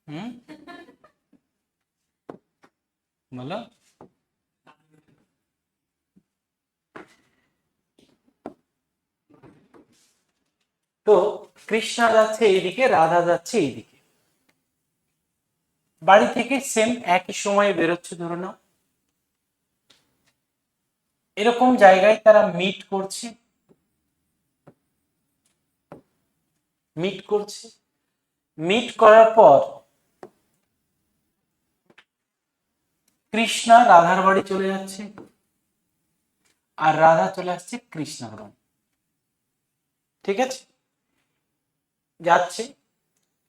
হুম, বলো। তো কৃষ্ণা যাচ্ছে এইদিকে, রাধা যাচ্ছে এইদিকে, বাড়ি থেকে সেম একই সময়ে বেরোচ্ছে ধরে নাও। এরকম জায়গায় তারা মিট করছে, মিট করছে, মিট করার পর কৃষ্ণা রাধার বাড়ি চলে যাচ্ছে, আর রাধা চলে আসছে কৃষ্ণার বাড়ি। ঠিক আছে, যাচ্ছে,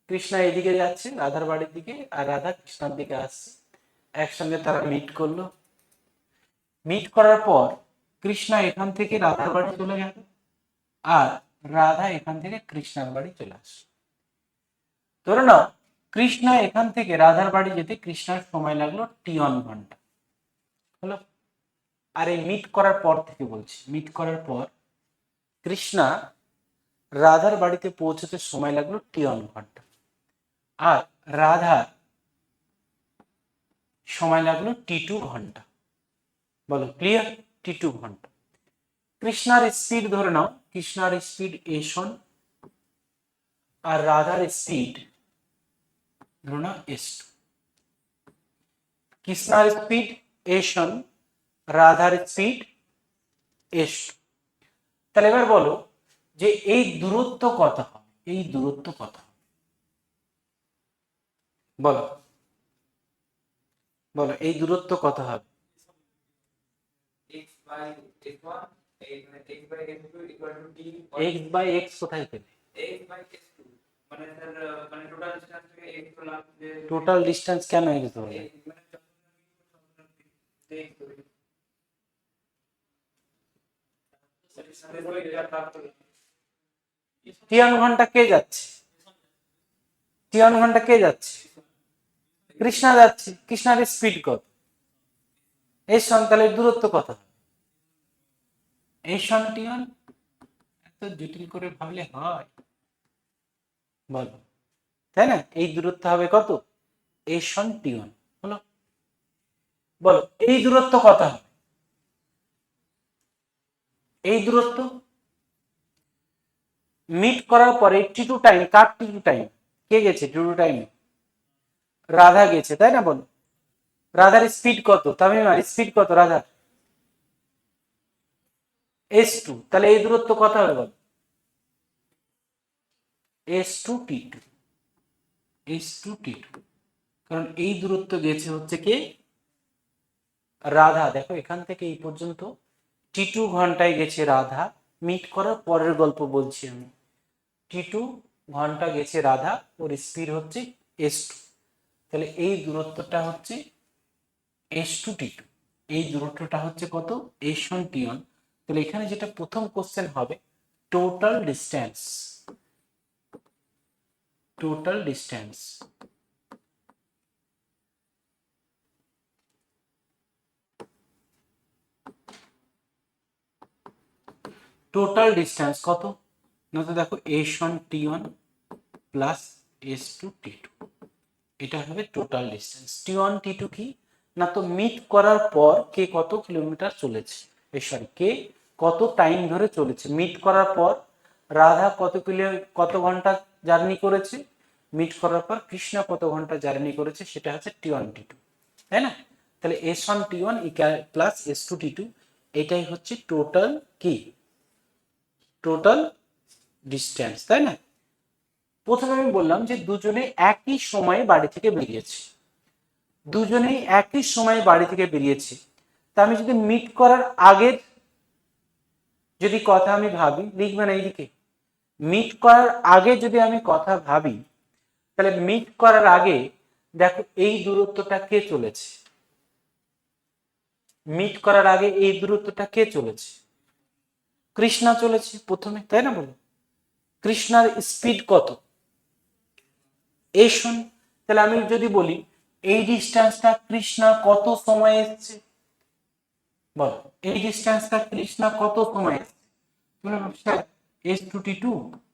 কৃষ্ণা এদিকে যাচ্ছে রাধার বাড়ির দিকে, আর রাধা কৃষ্ণার দিকে আসছে। একসঙ্গে তারা মিট করলো। মিট করার পর কৃষ্ণা এখান থেকে রাধার বাড়ি চলে গেল, আর রাধা এখান থেকে কৃষ্ণার বাড়ি চলে আসে। ধরে নাও কৃষ্ণা এখান থেকে রাধার বাড়ি যেতে কৃষ্ণার সময় লাগলো T1 ঘন্টা হলো। আর এই মিট করার পর থেকে বলছি, মিট করার পর কৃষ্ণা রাধার বাড়িতে পৌঁছতে সময় লাগলো T1 ঘন্টা, আর রাধার সময় লাগলো T2 ঘন্টা। বলো ক্লিয়ার? T2 ঘন্টা। কৃষ্ণার স্পিড ধরে নাও, কৃষ্ণার স্পিড S1, আর রাধার স্পিড ধরে নাও S2। কৃষ্ণার স্পিড S1, রাধার স্পিড S2। তাহলে এবার বলো যে এই দূরত্ব কত হবে, এই দূরত্ব কত হবে? বলো, বলো এই দূরত্ব কত হবে? x/x কোথায় পেলে? টোটাল ডিস্টেন্স কেন x ধরলে? T1 ঘন্টা কে যাচ্ছে? T1 ঘন্টা কে যাচ্ছে? কৃষ্ণা যাচ্ছে। কৃষ্ণার স্পিড কত? S1, তাহলে দূরত্ব কত? S1 T1। এত জটিল করে ভাবলে হয়? বলো, তাই না? এই দূরত্ব হবে কত? S1 T1 হলো। বলো এই দূরত্ব কত হবে? এই দূরত্ব মিট করার পরে T2 টাইম, কার T2 টাইম? কে গেছে T2 টাইম? রাধা গেছে, তাই না? বলো রাধার স্পিড কত? তামিমার স্পিড কত রাধার? S2। তাহলে এই দূরত্ব কত হবে বল? S2 T2, S2 T2। কারণ এই দূরত্ব গেছে হচ্ছে কে? রাধা। দেখো এখান থেকে এই পর্যন্ত T2 ঘন্টায় গেছে রাধা। মিট করার পরের গল্প বলছি আমি। T2 ঘন্টা গেছে রাধা, ওর স্পিড হচ্ছে S2। তাহলে এই দূরত্বটা হচ্ছে S2 T2। এই দূরত্বটা হচ্ছে কত? S1 T1। তাহলে এখানে যেটা প্রথম কোশ্চেন হবে, total distance, total distance. Total distance কত? না তো দেখো S1 T1 plus S2 T2, এটা হবে টোটাল ডিস্টেন্স। T1 T2 কি না, তো মিট করার পর কে কত কিলোমিটার চলেছে, সরি কে কত টাইম ধরে চলেছে। মিট করার পর রাধা কত ঘন্টা জার্নি করেছে, মিট করার পর কৃষ্ণ কত ঘন্টা জার্নি করেছে, সেটা হচ্ছে T1 T2, তাই না? তাহলে S1 T1 plus S2 T2, এটাই হচ্ছে টোটাল কি, টোটাল ডিস্টেন্স, তাই না? প্রথমে আমি বললাম যে দুজনে একই সময়ে বাড়ি থেকে বেরিয়েছে, দুজনেই একই সময়ে বাড়ি থেকে বেরিয়েছে। তা আমি যদি মিট করার আগের যদি কথা আমি ভাবি, লিখবে না এইদিকে, মিট করার আগে যদি আমি কথা ভাবি, তাহলে মিট করার আগে দেখো এই দূরত্বটা কে চলেছে, মিট করার আগে এই দূরত্বটা কে চলেছে? কৃষ্ণা চলেছে প্রথমে, তাই না? বলো কৃষ্ণার স্পিড কত? S1। তাহলে আমি যদি বলি এই ডিস্টেন্সটা কৃষ্ণা কত সময় এসছে, বলো এই ডিস্টেন্সটা কৃষ্ণা কত সময় এসছে? তোমরা ভাবছো S2 T2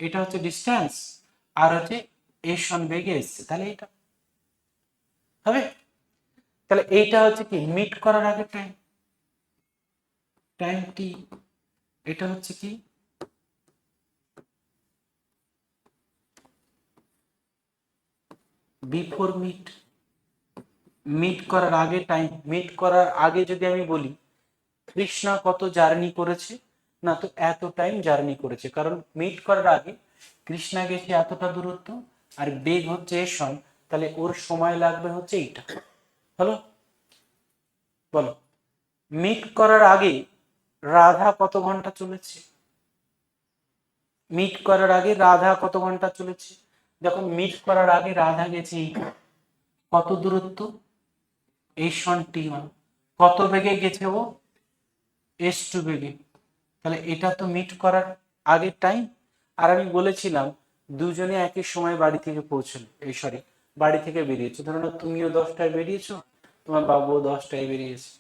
এটা হচ্ছে ডিস্টেন্স, আর হচ্ছে S1 বেগে এসছে, তাহলে এটা হবে? তাহলে এইটা হচ্ছে কি মিট করার আগে টাইম, টাইম টি। এটা হচ্ছে কি বিফোর মিট, মিট করার আগে টাইম। মিট করার আগে যদি আমি বলি কৃষ্ণা কত জার্নি করেছে, না তো এত টাইম জার্নি করেছে, কারণ মিট করার আগে কৃষ্ণা গেছে এতটা দূরত্ব আর বেগ হচ্ছে এসন, তাহলে ওর সময় লাগবে হচ্ছে এইটা। হলো? বলো, মিট করার আগে রাধা কত ঘন্টা চলেছে? মিট করার আগে রাধা কত ঘন্টা চলেছে? যখন মিট করার আগে রাধা গেছে কত দূরত্ব? এসন টি ওয়ান। কত বেগে গেছে ও? এস টু বেগে। তাহলে এটা তো মিট করার আগের টাইম। আর আমি বলেছিলাম দুজনে একই সময় বাড়ি থেকে পৌঁছলো, এই সরি বাড়ি থেকে বেরিয়েছো, ধরো তুমিও 10টায় বেরিয়েছো, তোমার বাবুও 10টায় বেরিয়েছে,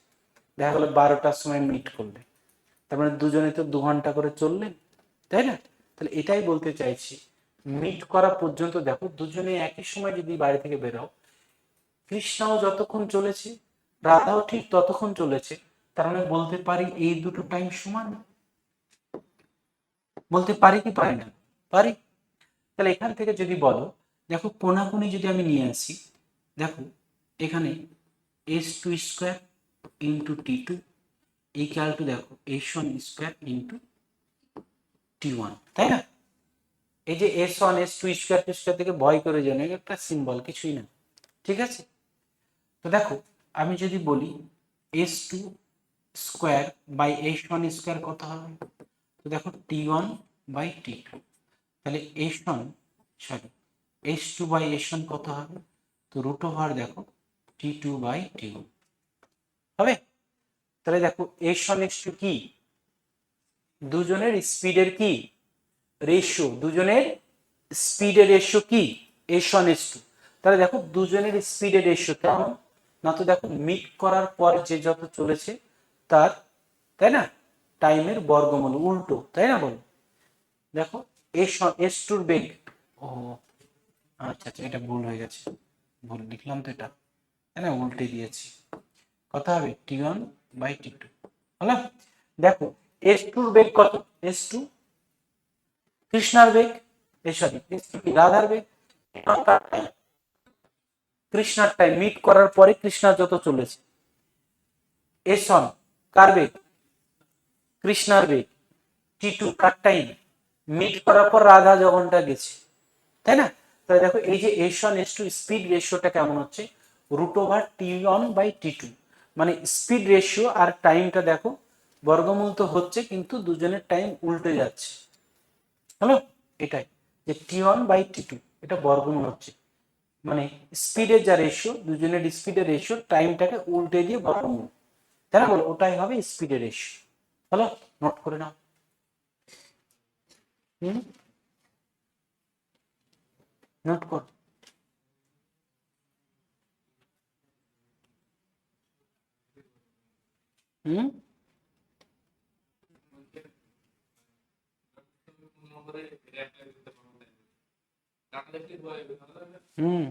দেখা গেলো 12টার সময় মিট করলে, তার মানে দুজনে তো 2 ঘন্টা করে চললেন, তাই না? তাহলে এটাই বলতে চাইছি, মিট করা পর্যন্ত দেখো দুজনে একই সময় যদি বাড়ি থেকে বেরো, কৃষ্ণাও যতক্ষণ চলেছে রাধাও ঠিক ততক্ষণ চলেছে, তার মানে বলতে পারি এই দুটো টাইম সমান। বলতে পারি কি পারি না? পারি। তাহলে এখান থেকে যদি বলো, দেখো কোনাকুনি যদি আমি নিয়ে আসি, দেখো এখানে S two square into T two equal to দেখো S one square into T one, তাই না? এই যে S one S two square থেকে ভয় করে যেন একটা সিম্বল, কিছুই না, ঠিক আছে? তো দেখো আমি যদি বলি S two square by S one square কত হবে? তো দেখো T one by T two, তাহলে S one sorry S two by S one কত হবে? তো রুট ওভার দেখো T two by T one হবে। তাহলে দেখো এস ওয়ান এস টু কি? দুজনের স্পিডের কি রেশিও, দুজনের স্পিডের রেশিও কি? S one S two. তাহলে দেখো দুজনের স্পিডের রেশিও কেমন, না তো দেখো মিট করার পর যে যত চলেছে তার, তাই না, টাইমের বর্গমূল উল্টো, তাই না? বলো দেখো এস ওয়ান এস টুর বেগ, ও আচ্ছা আচ্ছা এটা ভুল হয়ে গেছে, ভুল লিখলাম তো এটা, তাই না, উল্টে দিয়েছি। কত হবে? T one by T two. হলো? দেখো এস টুর বেগ কত? এস টু কৃষ্ণার বেগ, সরি রাধার বেগ, কৃষ্ণার টাইম মিট করার পরে কৃষ্ণার যত চলেছে, এস ওয়ান কার বেগ? কৃষ্ণার বেগ। টি টু কার টাইম? মিট করার পর রাধা যখনটা গেছে, তাই না? তাহলে দেখো এই যে S one S two speed রেশিওটা কেমন হচ্ছে? Root over T one by T two, মানে স্পিড রেশিও আর টাইমটা দেখো বর্গমূল তো হচ্ছে কিন্তু দুজনের টাইম উল্টে যাচ্ছে। হ্যালো? এটাই যে T one by T two এটা বর্গমূল হচ্ছে, মানে স্পিডের যা রেশিও দুজনের স্পিডের রেশিও টাইমটাকে উল্টে দিয়ে বর্গমূল, তাই না? বলো ওটাই হবে স্পিডের রেশিও। হলো? নোট করে নাও। হুম, নোট কর। হুম হুম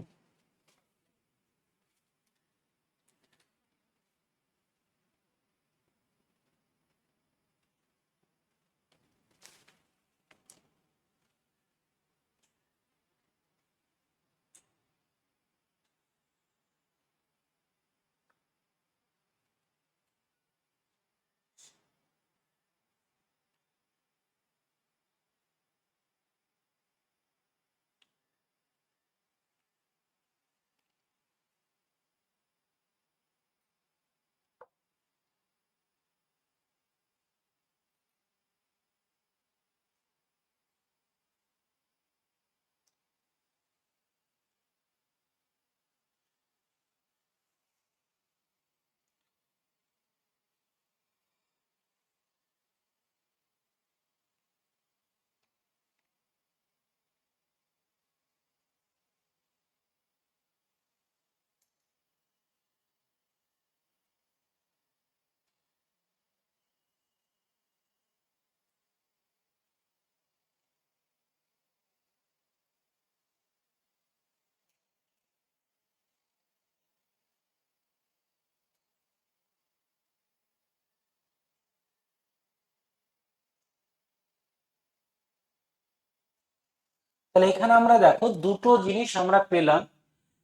তাহলে এখানে আমরা দেখো দুটো জিনিস আমরা পেলাম।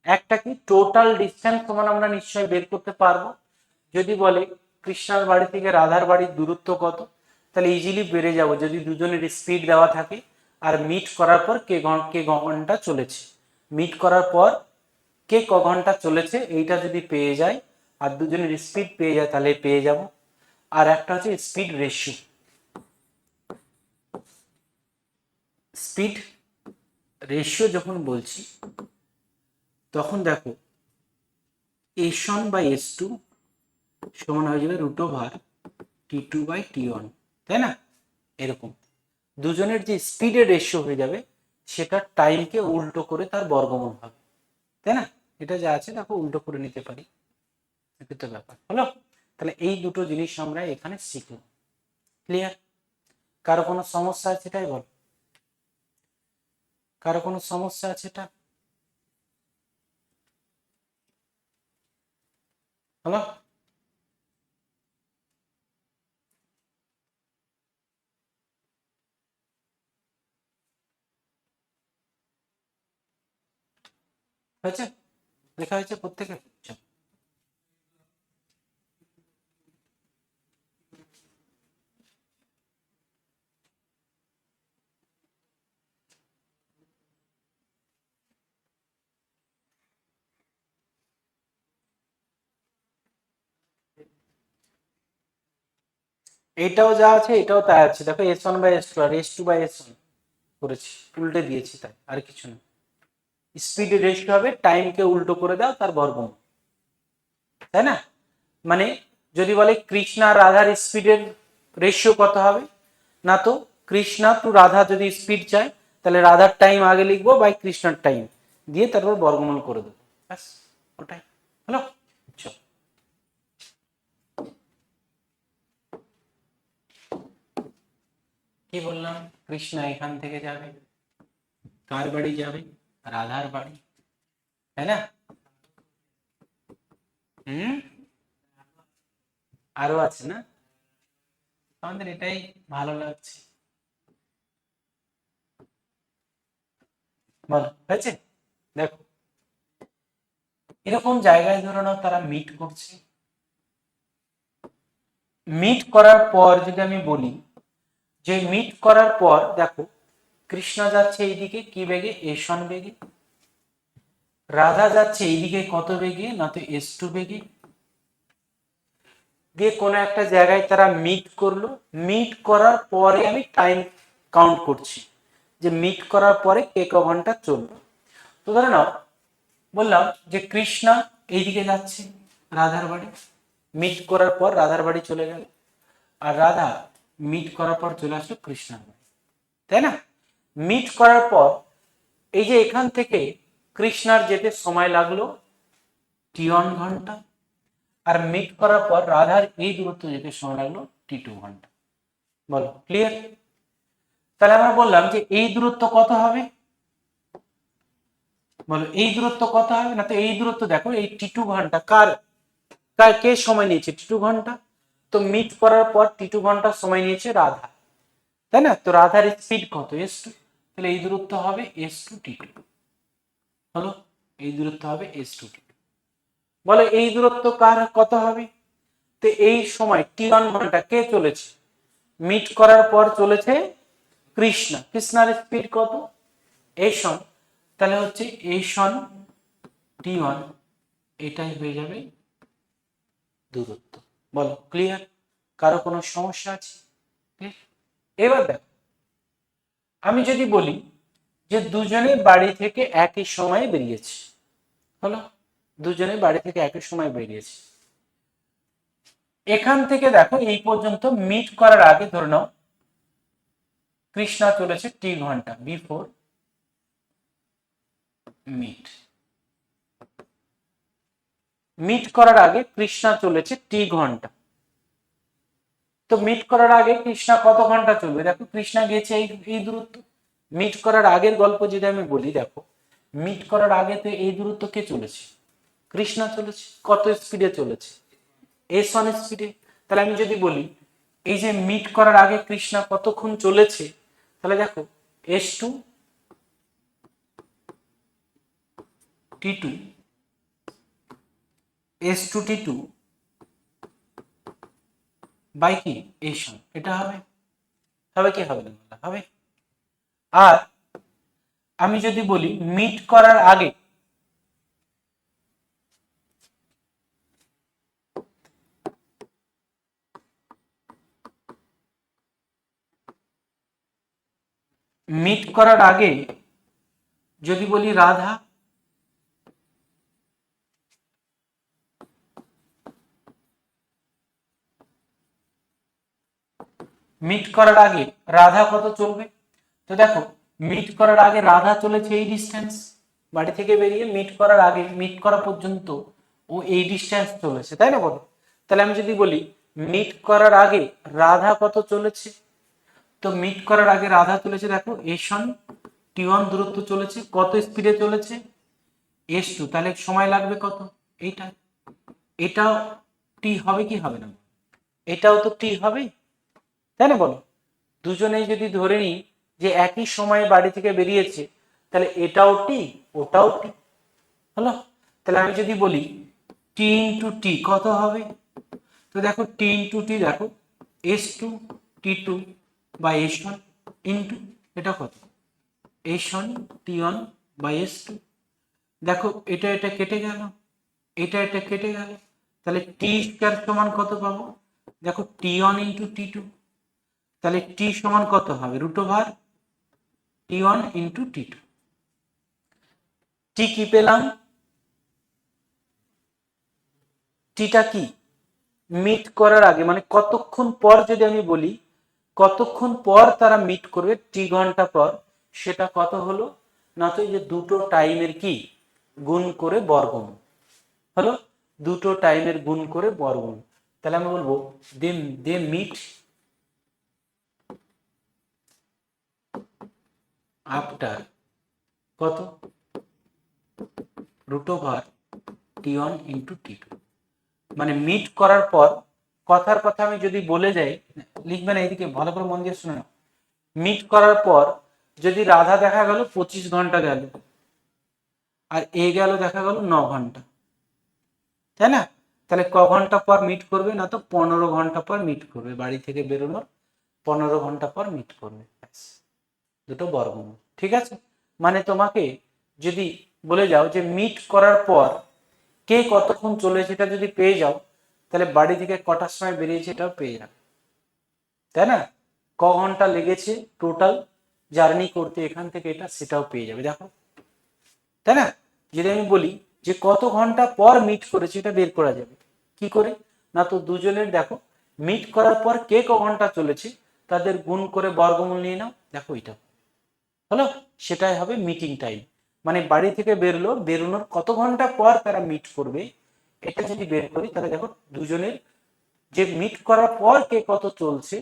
একটা কি টোটাল ডিস্টেন্স সমান আমরা নিশ্চয়ই বের করতে পারবো। যদি বলে কৃষ্ণার বাড়ি থেকে রাধার বাড়ির দূরত্ব কত, তাহলে ইজিলি বেড়ে যাব যদি দুজনের স্পিড দেওয়া থাকে আর মিট করার পর কে ঘন্টা চলেছে, মিট করার পর কে ক ঘন্টা চলেছে এইটা যদি পেয়ে যায় আর দুজনের স্পিড পেয়ে যায় তাহলে পেয়ে যাব। আর একটা হচ্ছে স্পিড রেশিও। স্পিড রেশিও যখন বলছি তখন দেখো S1 বাই S2 সমান হয়ে যাবে √T2/T1, তাই না? এরকম দুজনের যে স্পিডের রেশিও হয়ে যাবে সেটা টাইমকে উল্টো করে তার বর্গমূল হবে, তাই না? এটা যা আছে দেখো উল্টো করে নিতে পারি, তো ব্যাপার হলো। তাহলে এই দুটো জিনিস আমরা এখানে শিখলাম। ক্লিয়ার? কারো কোনো সমস্যা আছে এটাই বল, কারো কোনো সমস্যা আছে এটা? হলো? হয়েছে? লেখা হয়েছে প্রত্যেকে? এটাও যা আছে এটাও তাই আছে, দেখো S1/S2 আর S2/S1 করেছি, উল্টে দিয়েছি, তাই আর কিছু না। স্পিড রেশিও হবে টাইমকে উল্টো করে দাও তার বর্গমূল, তাই না? মানে যদি বলে কৃষ্ণা রাধার স্পিডের রেশিও কত হবে, না তো কৃষ্ণা টু রাধা যদি স্পিড চায় তাহলে রাধার টাইম আগে লিখবো বাই কৃষ্ণার টাইম দিয়ে তারপর বর্গমূল করে দেবো, ব্যাস ওটাই হলো। চল কি বললাম, কৃষ্ণা এখান থেকে যাবে, কার বাড়ি যাবে? রাধার বাড়ি, তাই না? হুম, আরো আছে না? আমাদের এটাই ভালো লাগছে, বলো হয়েছে? দেখো এরকম জায়গায় ধরে নাও তারা মিট করছে, মিট করার পর যদি আমি বলি যে মিট করার পর দেখো কৃষ্ণা যাচ্ছে এইদিকে কি বেগে, S1 বেগে, রাধা যাচ্ছে এইদিকে কত বেগে, না তো S2 বেগে, দিয়ে কোনো একটা জায়গায় তারা মিট করলো, মিট করার পরে আমি টাইম কাউন্ট করছি যে মিট করার পরে কে ক ঘন্টা চলবে। তো ধরে নাও বললাম যে কৃষ্ণা এইদিকে যাচ্ছে রাধার বাড়ি, মিট করার পর রাধার বাড়ি চলে গেল, আর রাধা মিট করার পর চলে আসলো কৃষ্ণার বাড়ি, তাই না? মিট করার পর এই যে এখান থেকে কৃষ্ণার যেতে সময় লাগলো T1 ঘন্টা, আর মিট করার পর রাধার এই দূরত্ব যেতে সময় লাগলো T2 ঘন্টা। বলো ক্লিয়ার? তাহলে আমরা বললাম যে এই দূরত্ব কত হবে, বলো এই দূরত্ব কত হবে, না তো এই দূরত্ব দেখো এই T2 ঘন্টা কার কার কে সময় নিয়েছে, T2 ঘন্টা। তো মিট করার পর T2 ঘন্টা সময় নিয়েছে রাধা, তাই না? তো রাধার স্পিড কত, S2, তাহলে এই দূরত্ব হবে S2T2 হলো, এই দূরত্ব হবে S2T2। বলো এই দূরত্ব কার কত হবে, তো এই সময় T1 ঘন্টা কে চলেছে, মিট করার পর চলেছে কৃষ্ণা, কৃষ্ণার স্পিড কত S1, তাহলে হচ্ছে S1T1, এটাই হয়ে যাবে দূরত্ব। বলো ক্লিয়ার? কারো কোনো সমস্যা আছে? এবার দেখো আমি যদি বলি যে দুজনে বাড়ি থেকে একই সময়ে বেরিয়েছে, হলো দুজনে বাড়ি থেকে একই সময় বেরিয়েছে, এখান থেকে দেখো এই পর্যন্ত মিট করার আগে ধরে নাও কৃষ্ণা চলেছে T ঘন্টা বিফোর মিট, মিট করার আগে কৃষ্ণা চলেছে T ঘন্টা। তো মিট করার আগে কৃষ্ণা কত ঘন্টা চলবে, দেখো কৃষ্ণা গেছে এই দূরত্ব, মিট করার আগের গল্প যদি আমি বলি দেখো মিট করার আগে তো এই দূরত্ব কে চলেছে, কৃষ্ণা চলেছে, কত স্পিডে চলেছে, S1 স্পিডে। তাহলে আমি যদি বলি এই যে মিট করার আগে কৃষ্ণা কতক্ষণ চলেছে, তাহলে দেখো S2 T2 S2 T2 by কি S1, এটা হবে, হবে কি হবে না হবে। আর আমি যদি বলি মিট করার আগে, মিট করার আগে যদি বলি রাধা মিট করার আগে রাধা কত চলবে, তো দেখো মিট করার আগে রাধা চলেছে এই ডিস্টেন্স, বাড়ি থেকে বেরিয়ে মিট করার আগে মিট করা পর্যন্ত ও এই ডিস্টেন্স চলেছে, তাই না বলো। তাহলে আমি যদি বলি মিট করার আগে রাধা কত চলেছে, তো মিট করার আগে রাধা চলেছে দেখো S1 T1 দূরত্ব চলেছে, কত স্পিডে চলেছে S2, তাহলে সময় লাগবে কত এইটা, এটাও টি হবে কি হবে না, এটাও তো টি হবে, তাই না বলো। দুজনেই যদি ধরে নিই যে একই সময়ে বাড়ি থেকে বেরিয়েছে, তাহলে এটাও টি ওটাও টি হলো। তাহলে আমি যদি বলি টি ইন্টু টি কত হবে, তো দেখো টি ইন্টু টি দেখো S2 T2 বা S1 ইন্টু এটা কত S1 T1 বা S2, দেখো এটা এটা কেটে গেল, এটা এটা কেটে গেল, তাহলে টি স্কয়ার সমান কত পাবো, দেখো T1 ইন্টু T2, তাহলে টি সমান কত হবে √T1 ইন্টু T2। টি কি পেলাম, টিটা কি মিট করার আগে মানে কতক্ষণ পর, যদি আমি বলি কতক্ষণ পর তারা মিট করবে টি ঘন্টা পর, সেটা কত হলো না, তো এই যে দুটো টাইমের কি গুণ করে বর্গমূল হলো, দুটো টাইমের গুণ করে বর্গমূল, তাহলে আমি বলবো দে মিট আফটার কত √T1 ইন্টু T2, মানে মিট করার পর, কথার কথা আমি যদি বলে যাই, লিখবে না এদিকে ভালো করে মন দিয়ে শুনে নাও, মিট করার পর যদি রাধা দেখা গেল 25 ঘন্টা গেল আর এ গেল দেখা গেল 9 ঘন্টা, তাই না, তাহলে ক ঘন্টা পর মিট করবে না, তো 15 ঘন্টা পর মিট করবে, বাড়ি থেকে বেরোনোর 15 ঘন্টা পর মিট করবে, দুটো বর্গমূল, ঠিক আছে। মানে তোমাকে যদি বলে যাও যে মিট করার পর কে কতক্ষণ চলেছে এটা যদি পেয়ে যাও, তাহলে বাড়ি থেকে কটার সময় বেরিয়েছে এটাও পেয়ে যাবে, তাই না, ক ঘন্টা লেগেছে টোটাল জার্নি করতে এখান থেকে এটা, সেটাও পেয়ে যাবে দেখো, তাই না। যদি আমি বলি যে কত ঘন্টা পর মিট করেছে এটা বের করা যাবে কি করে, না তো দুজনের দেখো মিট করার পর কে ক ঘন্টা চলেছে তাদের গুণ করে বর্গমূল নিয়ে নাও, দেখো এটা হলো, সেটাই হবে মিটিং টাইম, মানে বাড়ি থেকে বেরোলো, বেরোনোর কত ঘন্টা পর তারা মিট করবে, এটা যদি বের করি তাহলে দেখো দুজনের যে মিট করার পর কে কত চলছে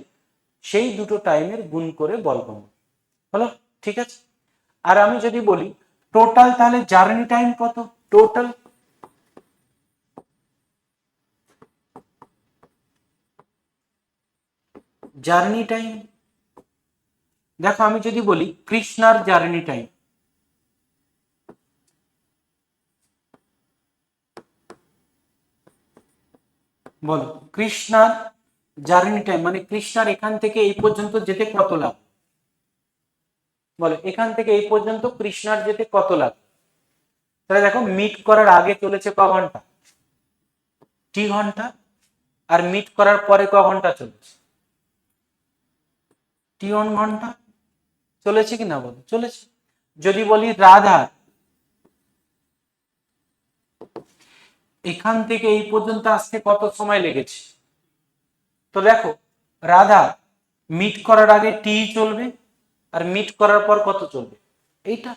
সেই দুটো টাইমের গুণ করে বর্গমূল হলো, ঠিক আছে। আর আমি যদি বলি টোটাল, তাহলে জার্নি টাইম কত, টোটাল জার্নি টাইম, দেখো আমি যদি বলি কৃষ্ণার জার্নি টাইম, বলো কৃষ্ণার জার্নি টাইম মানে কৃষ্ণার এখান থেকে এই পর্যন্ত যেতে কত লাগবে, বলো এখান থেকে এই পর্যন্ত কৃষ্ণার যেতে কত লাগবে, তাহলে দেখো মিট করার আগে চলেছে ক ঘন্টা টি ঘন্টা, আর মিট করার পরে ক ঘন্টা চলেছে T1 ঘন্টা, চলেছে কি না বলো চলেছে। যদি বলি রাধা এখান থেকে এই পর্যন্ত আসতে কত সময় লেগেছে, তো দেখো রাধা মিট করার আগে টি চলবে আর মিট করার পর কত চলবে এইটা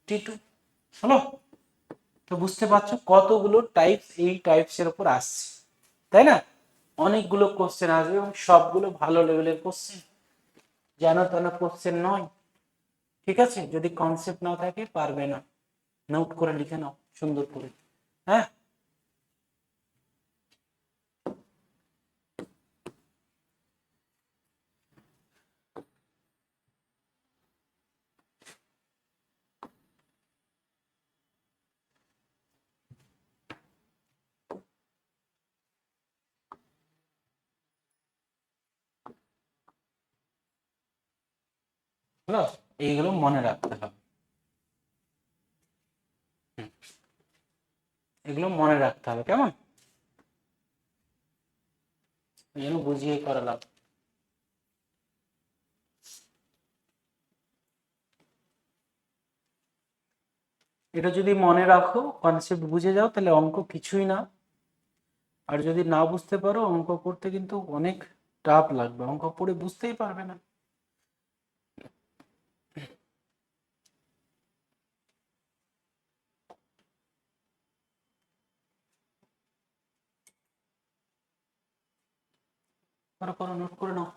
T2 হলো। তো বুঝতে পারছো কতগুলো টাইপস এই টাইপস এর উপর আসছে, তাই না, অনেকগুলো কোশ্চেন আসবে এবং সবগুলো ভালো লেভেলের কোশ্চেন, জানা টানা কোশ্চেন নয়, ঠিক আছে। যদি কনসেপ্ট না থাকে পারবে না, নোট করে লিখে নাও সুন্দর করে, হ্যাঁ। হলো, এইগুলো মনে রাখতে হবে। এগুলো মনে রাখতে হবে, কেমন? এই জন্য বুঝিয়ে করালাম। এটা যদি মনে রাখো, কনসেপ্ট বুঝে যাও, তাহলে অঙ্ক কিছুই না। আর যদি না বুঝতে পারো, অঙ্ক করতে কিন্তু অনেক টাফ লাগবে, অঙ্ক পড়ে বুঝতেই পারবে না। করো করো, নোট করে নাও।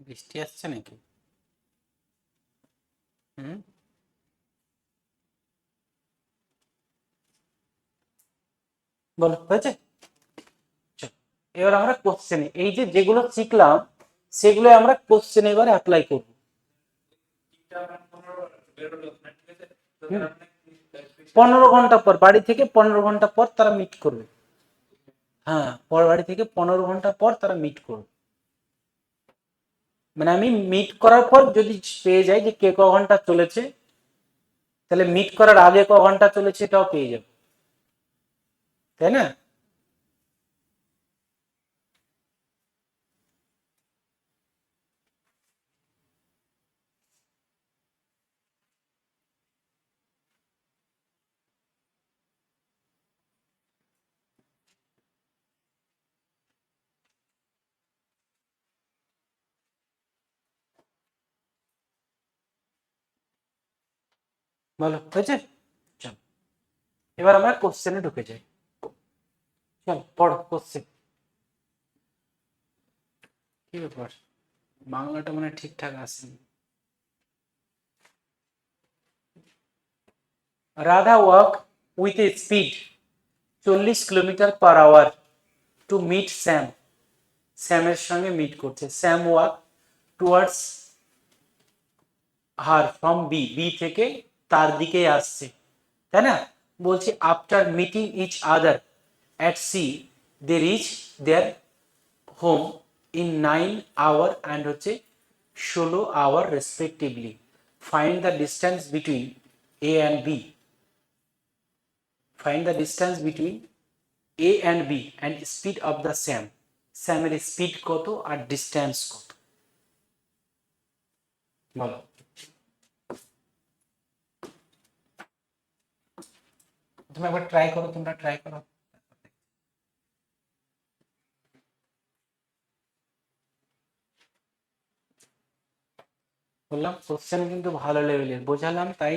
বৃষ্টি আসছে নাকি? হুম, বলো, হয়েছে? চলো, এবার আমরা কোশ্চেনে, এই যে যেগুলো শিখলাম সেগুলো আমরা কোশ্চেনে এবার অ্যাপ্লাই করব। 15 ঘন্টা পর, বাড়ি থেকে 15 ঘন্টা পর তারা মিট করবে। হ্যাঁ, পর বাড়ি থেকে 15 ঘন্টা পর তারা মিট করবে। মানে আমি মিট করার পর যদি পেয়ে যাই যে কে ক ঘন্টা চলেছে, তাহলে মিট করার আগে ক ঘন্টা চলেছে এটাও পেয়ে যাবো, তাই না? বলো, হয়েছে? চল, এবার আমরা কোশ্চেনে ঢুকে যাই। চল পড়ো কোশ্চেন। কি ব্যাপার, বাংলাটা মানে ঠিকঠাক আসেনি। Radha walk with a speed 40 kilometre per hour to meet Sam. স্যামের সঙ্গে মিট করছে। Sam walk towards her from B, B থেকে তার দিকে আসছে, তাই না? বলছি after meeting each other at C they reach their home in 9 hour and হচ্ছে 16 hour respectively. Find the distance between A and B. Find the distance between A and B and speed of the Sam. স্যামের speed কত আর distance কত, বলো। তুমি একবার try করো, তোমরা try করো। বললাম কোশ্চেন কিন্তু ভালো লেভেলের বোঝালাম, তাই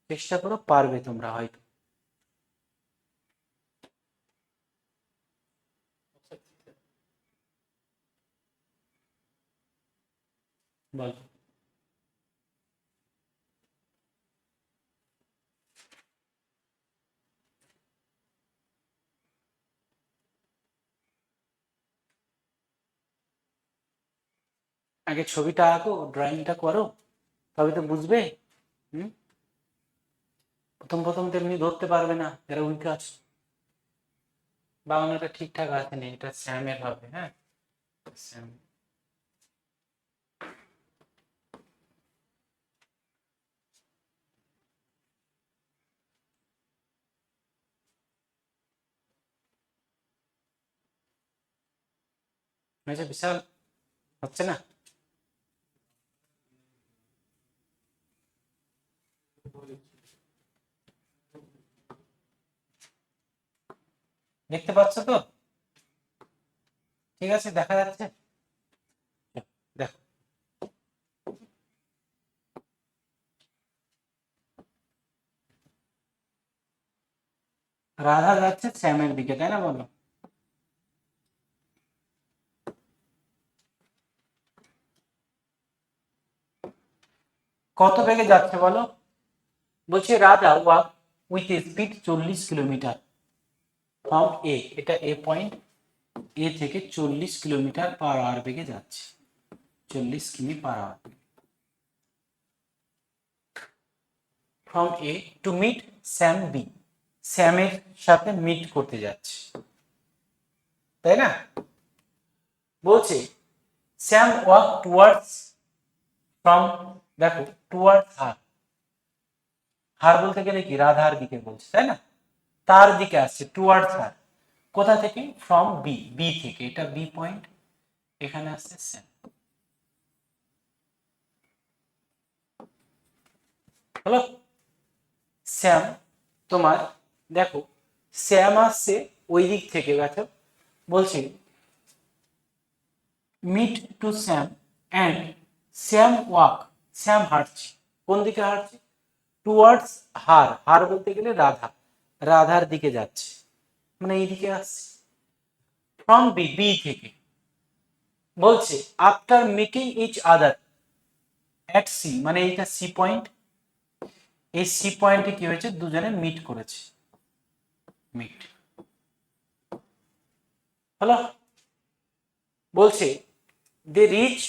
চেষ্টা করো, পারবে তোমরা হয়তো। বলো। আগে ছবিটা আঁকো, ড্রয়িংটা করো, তবে তো বুঝবে। হুম, প্রথম প্রথম তো এমনি ধরতে পারবে না যারা উইক আছে। বাংলাটা ঠিকঠাক আছে নি, এটা স্যামের হবে। হ্যাঁ, স্যাম। হয়েছে, বিশাল হচ্ছে না। দেখতে পাচ্ছ তো? ঠিক আছে, দেখা যাচ্ছে। দেখো, রাধা যাচ্ছে শ্যামের দিকে, তাই না? বলো। কত বেগে যাচ্ছে বলো? বলছে Radha walk with speed 40 kilometre from a, এটা এ পয়েন্ট, এ থেকে 40 কিলোমিটার পার আওয়ার বেগে যাচ্ছে। 40 কিমি/আওয়ার from A to meet Sam B, স্যামের সাথে মিট করতে যাচ্ছে, তাই না? বলছে স্যাম ওয়াক টুয়ার্ডস ফ্রম, দেখো টুয়ার্ডস হার, হার বলতে গেলে কি রাধার দিকে বলছে, তাই না? তার দিকে আসছে, টুয়ার্ডস হার। কোথা থেকে? ফ্রম বি, বি থেকে, এটা বি পয়েন্ট, এখানে আসছে স্যাম। হলো? শ্যাম তোমার, দেখো শ্যাম আসছে ওই দিক থেকে, দেখো বলছি meet to Shyam and Shyam walk, Shyam হাঁটছে, কোন দিকে হাঁটছে? টুয়ার্ডস হার, হার বলতে গেলে রাধা, রাধার দিকে যাচ্ছে, মানে এইদিকে আসছে। ফ্রম বি, বি থেকে। বলছে after meeting each other at C, মানে এইটা সি পয়েন্ট, এই সি পয়েন্টে কি হয়েছে? দুজনে মিট করেছে, মিট হলো। বলছে they reach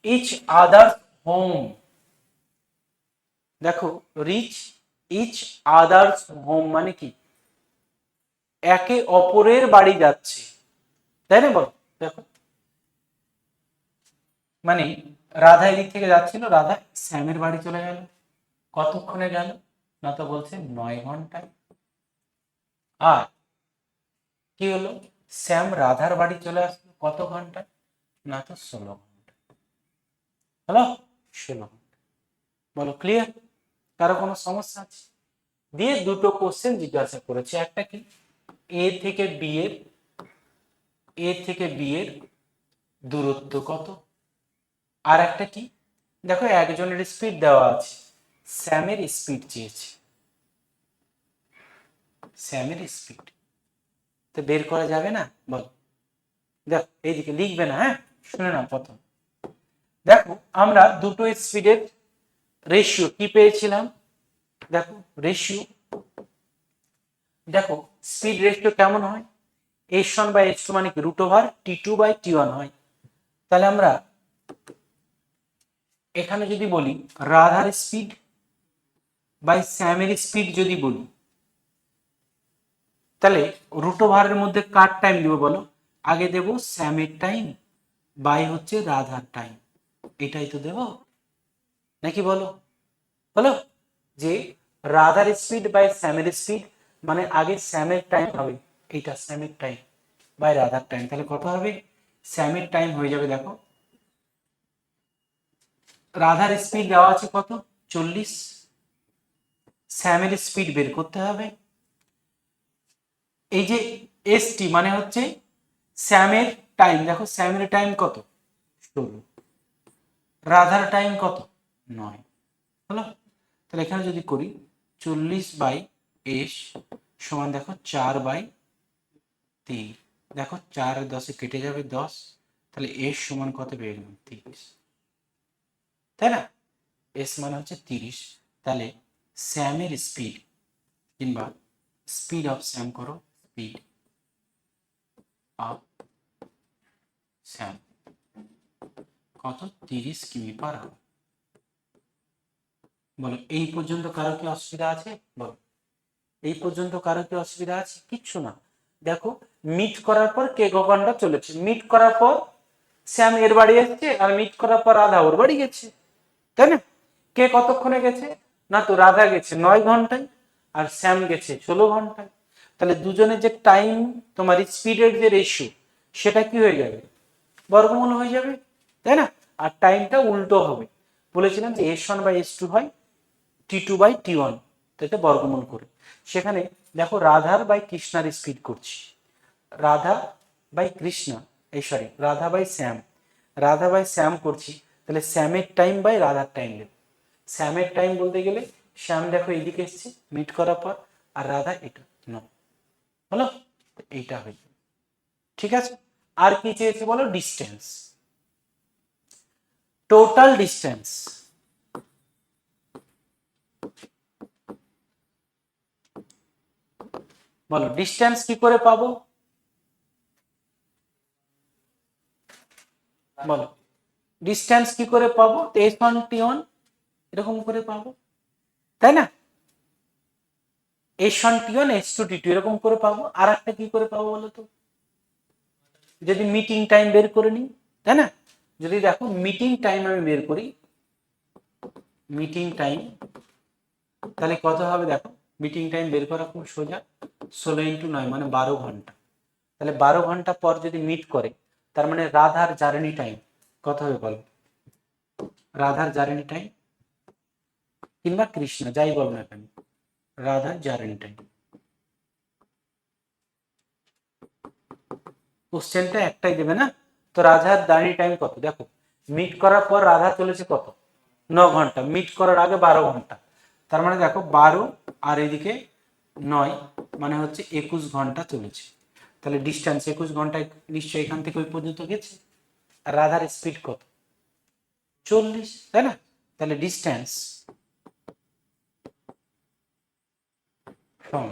each other home, দেখো রিচ ইচ আদার্স হোম মানে কি? একে অপরের বাড়ি যাচ্ছে, তাই না? বলো, দেখো মানে রাধা এদিক থেকে যাচ্ছিল, রাধা শ্যামের বাড়ি চলে গেল, কতক্ষণে গেল? না তো বলছে 9 ঘন্টায়। আর কি হলো? শ্যাম রাধার বাড়ি চলে আসলো কত ঘন্টায়? না তো 16 ঘন্টা। হলো 16 ঘন্টা। বলো ক্লিয়ার? কারো কোনো সমস্যা আছে? দিয়ে দুটো কোশ্চেন জিজ্ঞাসা করেছে, একটা কি এ থেকে বি এর, এ থেকে বি এর দূরত্ব কত, আর একটা কি দেখো একজনের স্পিড দেওয়া আছে, স্যামের স্পিড চেয়েছে, স্যামের স্পিড তো বের করা যাবে না? বল, দেখো এইদিকে লিখবে না, হ্যাঁ শুনে নাও। প্রথম দেখো আমরা দুটো স্পিডের রেশিও কি পেয়েছিলাম, দেখো রেশিও, দেখো স্পিড রেশিও কেমন হয়? h1/h2 মানে কি √T2/T1 হয়। তাহলে আমরা এখানে যদি বলি রাধার স্পিড বাই স্যামের স্পিড যদি বলি, তাহলে √এর মধ্যে কার টাইম দিব বলো? আগে দেব স্যামের টাইম বাই হচ্ছে রাধার টাইম, এটাই তো দেব, নাকি বলো? বলো যে রাধার স্পিড বাই স্যামের স্পিড, মানে আগে স্যামের টাইম হবে, এইটা স্যামের টাইম বাই রাধার টাইম, তাহলে কত হবে? স্যামের টাইম হয়ে যাবে, দেখো রাধার স্পিড দেওয়া আছে কত? 40, স্যামের স্পিড বের করতে হবে, এই যে এসটি মানে হচ্ছে স্যামের টাইম, দেখো স্যামের টাইম কত? 16, রাধার টাইম কত? 9। হলো? তাহলে এখানে যদি করি 40/s সমান দেখো 4/3, দেখো 4 আর 10 কেটে যাবে 10, তাহলে এস সমান কত পেয়ে গেলাম? 30, তাই না? এস মানে হচ্ছে 30। তাহলে স্যামের স্পিড কিংবা স্পিড অফ স্যাম করো, স্পিড অফ স্যাম কত 30 কিমি/আওয়ার। বলো এই পর্যন্ত কারো কি অসুবিধা আছে? বলো এই পর্যন্ত কারো কি অসুবিধা আছে? কিচ্ছু না। দেখো মিট করার পর কে ক ঘন্টা চলেছে, মিট করার পর শ্যাম এর বাড়ি এসছে আর মিট করার পর রাধা ওর বাড়ি গেছে, তাই না? কে কতক্ষণে গেছে? না তো রাধা গেছে 9 ঘন্টায় আর শ্যাম গেছে 16 ঘন্টায়। তাহলে দুজনের যে টাইম, তোমার স্পিডের যে রেশিও, সেটা কি হয়ে যাবে? বর্গমূল হয়ে যাবে, তাই না? আর টাইমটা উল্টো হবে। বলেছিলাম যে S1/S2 হয় T2/T1, তাইতে বর্গমূল করে। সেখানে দেখো রাধার বাই কৃষ্ণার স্পিড করছি, রাধা বাই কৃষ্ণা, এই sorry Radha by Shyam, Radha by Shyam করছি। তাহলে শ্যামের টাইম বাই রাধার টাইম নেব। শ্যামের টাইম বলতে গেলে শ্যাম দেখো এইদিকে এসছে মিট করার পর, আর রাধা এটা নয়, হলো? এইটা হয়ে যাবে, ঠিক আছে? আর কি চেয়েছে বলো? Distance, total distance. বলো ডিস্টেন্স কি করে পাবো? বলো ডিস্টেন্স কি করে পাবো? S1T1 এরকম করে পাবো, তাই না? S1T1 S2T2 এরকম করে পাবো। আর একটা কি করে পাবো বলো তো? যদি মিটিং টাইম বের করে নিই, তাই না? যদি দেখো মিটিং টাইম আমি বের করি, মিটিং টাইম, তাহলে কত হবে দেখো? মিটিং টাইম বের করা খুব সোজা, 16x9 মানে 12 ঘন্টা। তাহলে 12 ঘন্টা পর যদি মিট করে, তার মানে রাধার জার্নি টাইম কত হবে বলো? রাধার জার্নি টাইম কিংবা কৃষ্ণ যাই বল না কেন, রাধার জার্নি টাইম, কোশ্চেনটা একটাই দেবে না? তো রাধার জার্নি টাইম কত? দেখো মিট করার পর রাধা চলেছে কত? 9 ঘন্টা। মিট করার আগে 12 ঘন্টা। তার মানে দেখো 12 আর এদিকে 9 মানে হচ্ছে 21 ঘন্টা চলেছে। তাহলে ডিস্টেন্স 21 ঘন্টায় নিশ্চয়ই এখান থেকে ওই পর্যন্ত গেছে। আর রাধার স্পিড কত? 40, তাই না? তাহলে distance from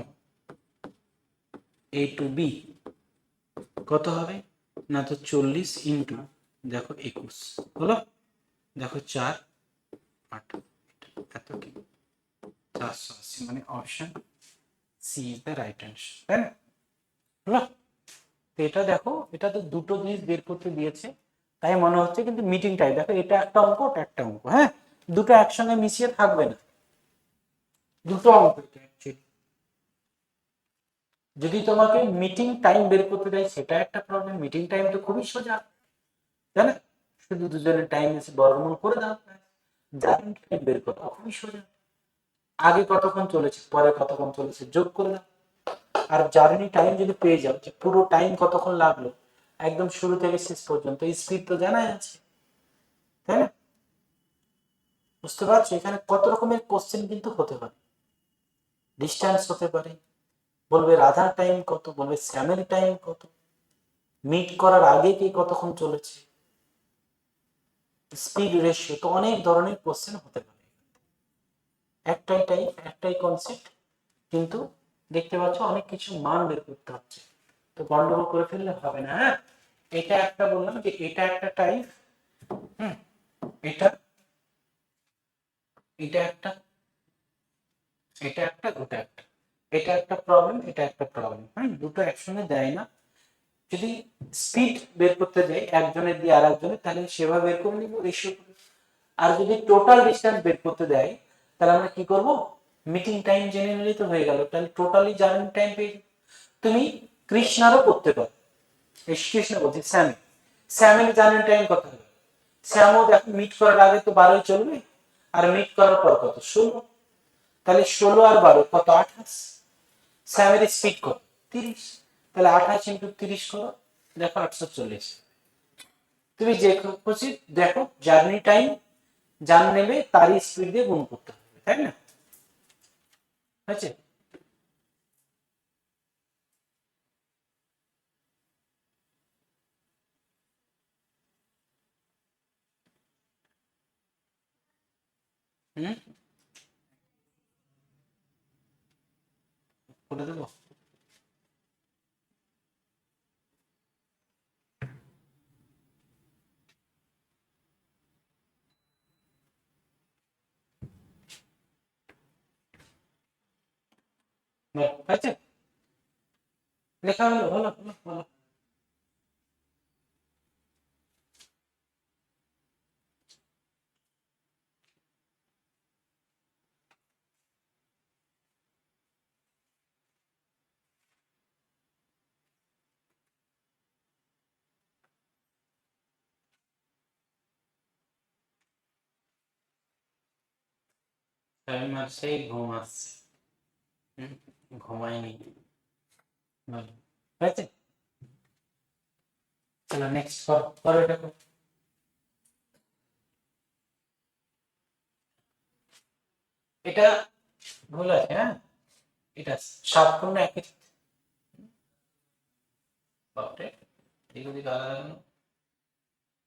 A to B কত হবে? না তো 40 ইন্টু দেখো 21, হলো? দেখো 4 8 এত কি 480, মানে option C is the right answer, তাই না? হলো? তো এটা দেখো, এটা তো দুটো জিনিস বের করতে দিয়েছে তাই মনে হচ্ছে, কিন্তু মিটিং টাইম দেখো এটা একটা অঙ্ক ওটা একটা অঙ্ক, হ্যাঁ দুটো একসঙ্গে মিশিয়ে থাকবে না, দুটো অঙ্ক। যদি তোমাকে মিটিং টাইম বের করতে দেয় সেটা একটা প্রবলেম, মিটিং টাইম তো খুবই সোজা, তাই না? শুধু দুজনের টাইম এসে বর্গমূল করে দাও, জার্নি টাইম বের করতে খুবই সোজা, আগে কতক্ষণ চলেছে পরে কতক্ষণ চলেছে যোগ করে দাও। আর জার্নি টাইম যদি পেয়ে যাও যে পুরো টাইম কতক্ষণ লাগলো একদম শুরু থেকে শেষ পর্যন্ত, স্পিড তো জানাই আছে, তাই না? বুঝতে পারছো এখানে কত রকমের কোশ্চেন কিন্তু হতে পারে। ডিস্টেন্স হতে পারে, বলবে রাধার টাইম কত, বলবে শ্যামের টাইম কত, মিট করার আগে কি কতক্ষণ চলেছে, স্পিড রেশিও, তো অনেক ধরনের কোশ্চেন হতে পারে। একটাই টাইপ একটাই কনসেপ্ট, কিন্তু দেখতে পাচ্ছ অনেক কিছু মান বের করতে হচ্ছে, তো গন্ডগোল করে ফেললে হবে না। হ্যাঁ এটা একটা বললাম যে এটা একটা টাইপ, এটা এটা একটা, এটা একটা, ওটা একটা, এটা একটা প্রবলেম, এটা একটা প্রবলেম, হ্যাঁ দুটো একসঙ্গে দেয় না। যদি স্পিড বের করতে যাই একজনের দিয়ে আর একজনের, তাহলে সেভাবে বের করে নিব রেশিও। আর যদি টোটাল ডিস্টেন্স বের করতে দেয় তাহলে আমরা কি করব? মিটিং টাইম জেনে নিলেই তো হয়ে গেল, তাহলে টোটালি জার্নি টাইম পেয়ে যাবে। তুমি কৃষ্ণারও করতে পারো, কৃষ্ণ বলছি স্যাম, স্যামের জার্নি টাইম কত হবে? শ্যামও দেখো মিট করার আগে তো 12 চলবে, আর মিট করার পর কত? 16, তাহলে 16 আর 12 কত? 28। স্যামের স্পিড কত? 30, তাহলে 28 ইন্টু 30 করো, দেখো 840। তুমি যে খুশি দেখো জার্নি টাইম যার নেবে তার স্পিড দিয়ে গুণ করতে হবে, তাই না? হয়েছে? হুম, করে দেবো। হয়েছে, লেখা হলো, হলো হলো হলো। টাইমার সেই ঘুম আসছে, ঘুমায়নি, হয়েছে। চলো নেক্সট করো, করো এটা করো। এটা ভুল আছে, হ্যাঁ, এটা 7 × 1 বাপরে, এদিক ওদিক আলাদা কেন?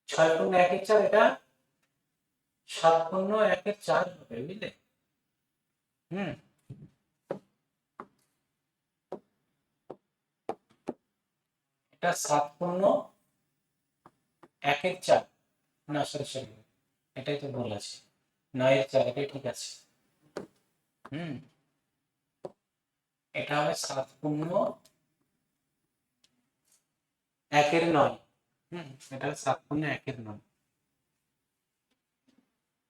6 × 1 = 4, এটা 7 × 1 = 4 হবে, বুঝলে? হুম, এটা 7 × 1 = 4, না সরি সরি, এটাই তো ভুল আছে, 9 × 4, এটাই ঠিক আছে। হুম, এটা হবে 7 × 1 = 9। এটা 7 × 1 = 9,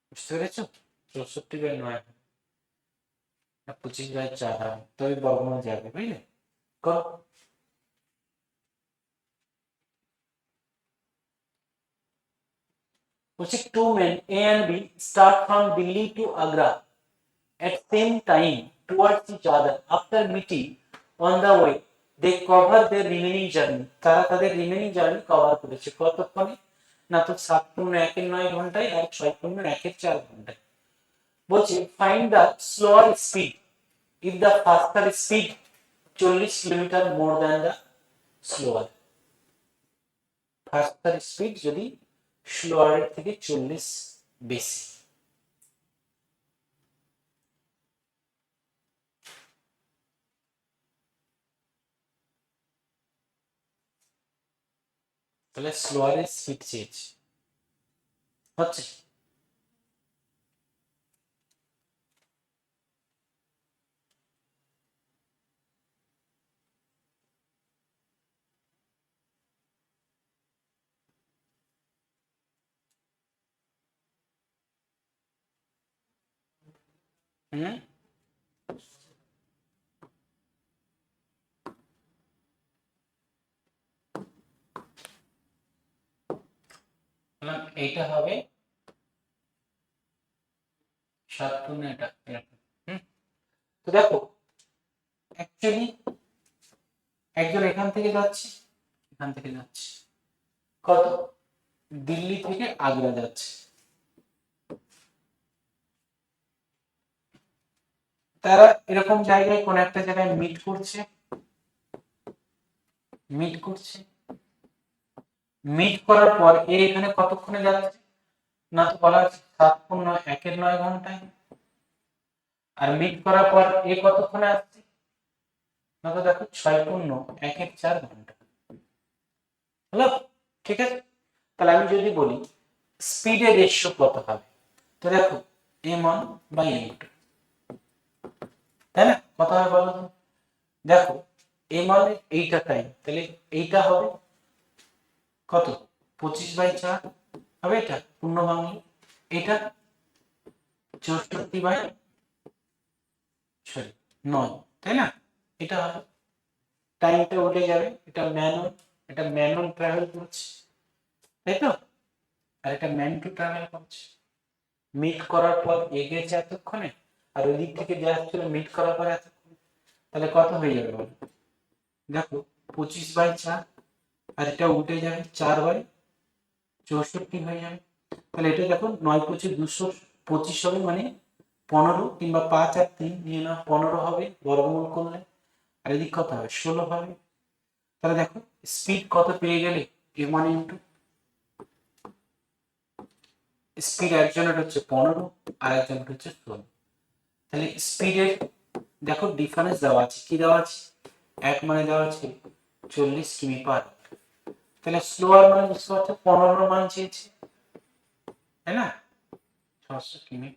বুঝতে পেরেছো? 64/9, 25/4 হবে, তবে বর্গমূল যাবে, বুঝলে? করো। বলছে 2 men A and B start from Delhi to Agra at same time towards each other. After meeting on the way, they cover their remaining journey. তারা তাদের রিমেনিং জার্নি কভার করেছে কতক্ষণে? না তো 7 × 1 = 9 ঘন্টায়, আর 6 × 1 = 4 ঘন্টায়। বলছে find the slower speed if the faster speed 40 kilometre more than the slower. ফাস্টার speed যদি স্লোয়ার থেকে 40 বেশি। তাহলে স্লোয়ারের স্পিড চেয়েছে, হচ্ছে। হুম, এইটা হবে 7 এটা এরকম। তো দেখো অ্যাকচুয়ালি একজন এখান থেকে যাচ্ছে, এখান থেকে যাচ্ছে, কত? দিল্লি থেকে আগ্রা যাচ্ছে। তারা এরকম জায়গায় কোন একটা জায়গায় মিট করছে, মিট করছে, মিট করার পর এর এখানে কতক্ষণে যাচ্ছে? না তো বলা আছে 7 × 1 = 9 ঘন্টায়। আর মিট করার পর এ কতক্ষণে আসছে? না তো দেখো 6 × 1 = 4 ঘন্টা। হলো, ঠিক আছে। তাহলে আমি যদি বলি স্পিডের রেশিও কত হবে, তো দেখো m1/m2, তাই না? কত হবে বলো তো? দেখো m1 এইটা টাইম, তাহলে এইটা হবে কত? 25/4 হবে, এটা পূর্ণ বাংলা, এটা 64/9, তাই না? এটা হবে, টাইমটা উঠে যাবে, এটা ম্যানুয়াল, এটা ম্যানুয়াল ট্রাভেল করছে, তাই তো? আর এটা ম্যান টু ট্রাভেল করছে। মিট করার পর এগিয়েছে এতক্ষণে, আর ওই দিক থেকে যে আসছিল মিট করার পর এতক্ষণ, তাহলে কত হয়ে যাবে বলো? দেখো 25/4, আর এটা উঠে যাবে 4/64 হয়ে যাবে। তাহলে এটা দেখো 9×5 = 225 হবে, মানে 15, কিংবা 5 আর 3 নিয়ে নাও, 15 হবে বর্গমূল করলে, আর এদিক কত হবে? 16 হবে। তাহলে দেখো স্পিড কত পেয়ে গেলে? m1 স্পিড একজনের হচ্ছে 15, আর একজনের হচ্ছে 16। তাহলে স্পিডের দেখো ডিফারেন্স দেওয়া আছে, কি দেওয়া আছে? এক মানে দেওয়া আছে 40 কিমি/। তাহলে স্লোয়ার মানে বুঝতে পারছো 15 মান চেয়েছে, তাই না? 600 কিমি/।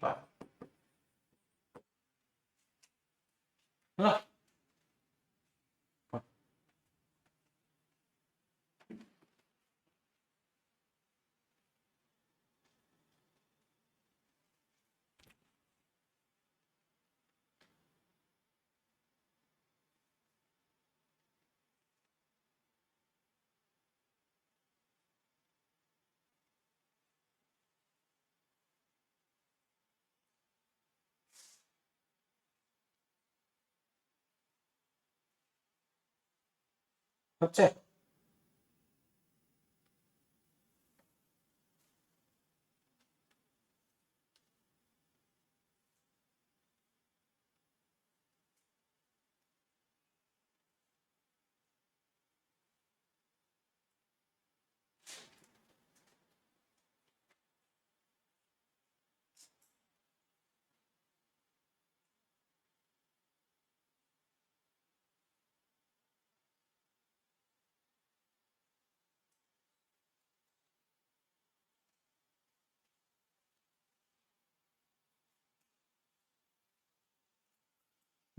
হচ্ছে?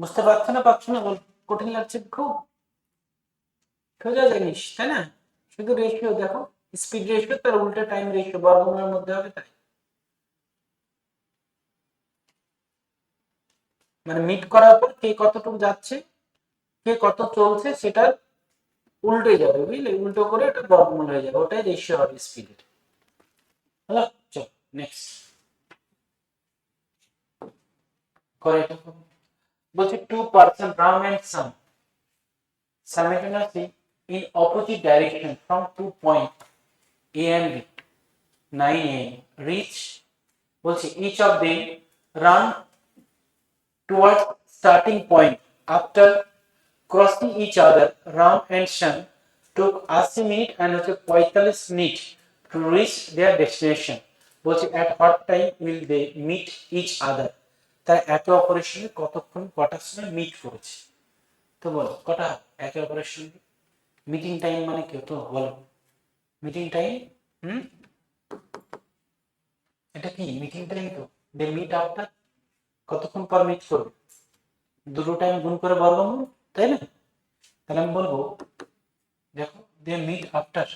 বুঝতে পারছো না পারছো না বল? কঠিন লাগছে খুব? সোজা জিনিস তাই না? শুধু রেশিও দেখো, স্পিড রেশিও তার উল্টা টাইম রেশিও বর্গমূলের মধ্যে হবে তাই। মানে মিট করার পর কে কতটুকু যাচ্ছে, কে কত চলছে সেটা উল্টে যাবে, বুঝলে? উল্টো করে এটা বর্গমূল হয়ে যাবে, ওটাই রেশিও হবে স্পিডের। হলো? চল নেক্সট করে এটা। বলছে two person Ram and Sam simultaneously in opposite direction from 2 points A and B 9 a.m. reach, বলছে each of them run towards starting point after crossing each other. Ram and Shan took 80 minutes and 45 minutes to reach their destination. বলছে at what time will they meet each other? তারা একে অপরের সঙ্গে কতক্ষণ কটার সময় meet করেছে? তো বলো কটা একে অপরের সঙ্গে? মিটিং টাইম মানে কি তো বলো? মিটিং টাইম, হুম, এটা কি মিটিং টাইম? তো দে মিট আফটার, কতক্ষণ পর মিট করবে? দুটো টাইম গুণ করে বললাম, তাই না? তাহলে আমি বলবো দেখো they meet after,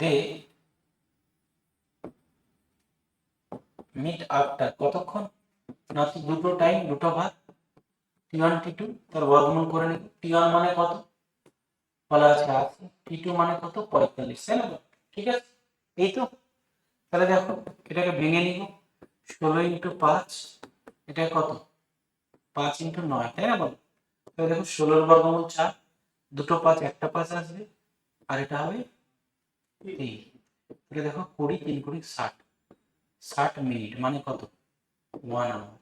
they meet after কতক্ষণ? না তো দুটো টাইম, দুটো ভাগ T1 T2, তার বর্গমূল করে নিব। T1 মানে কত বলা আছে? 80, T2 মানে কত? 45, তাই না? ঠিক আছে, এই তো। তাহলে দেখো এটাকে ভেঙে নিব, 16 × 5, এটা কত? 5 × 9, তাই না? বলো, তাহলে দেখো 16 বর্গমূল 4, দুটো 5 একটা 5 আসবে, আর এটা হবে 3। তাহলে দেখো 20 3 × 60, 60 মিনিট মানে কত? 1 আওয়ার।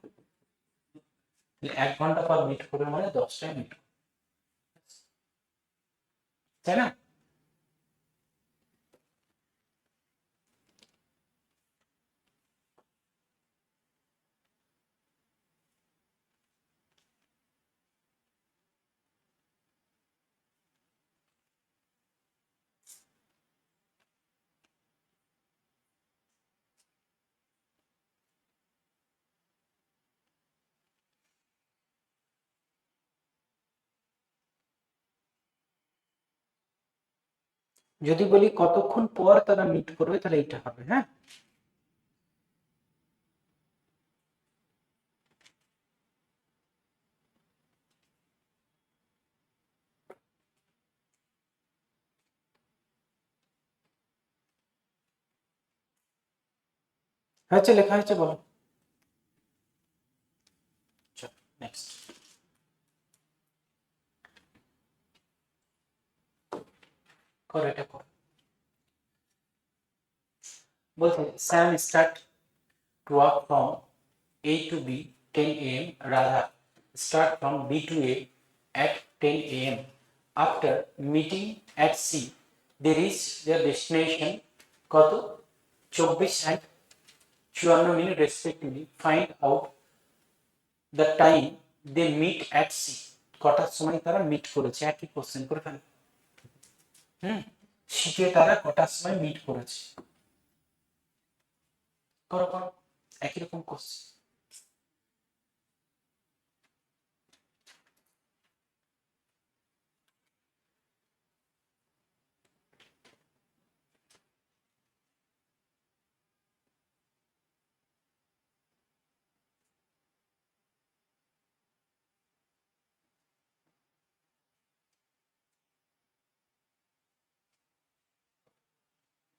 1 ঘন্টা পর মিট করবে মানে 10টা মিনিট, তাই না? যদি বলি কতক্ষণ পর তারা মিট করবে তাহলে এটা হবে, হ্যাঁ। হয়েছে, লেখা হয়েছে, বলো। নেক্সট করো, এটা করো। বলছে Sam start to walk from A to B 10 a.m. Radha start from B to A at 10 a.m. After meeting at C, they reach their destination কত? 24 and 54 minute respectively. Find out the time they meet at C, কটার সময় তারা meet করেছে? একই question করে fail. শিখে তারা কটার সময় মিট করেছে? করো করো, একই রকম কোশ্চেন।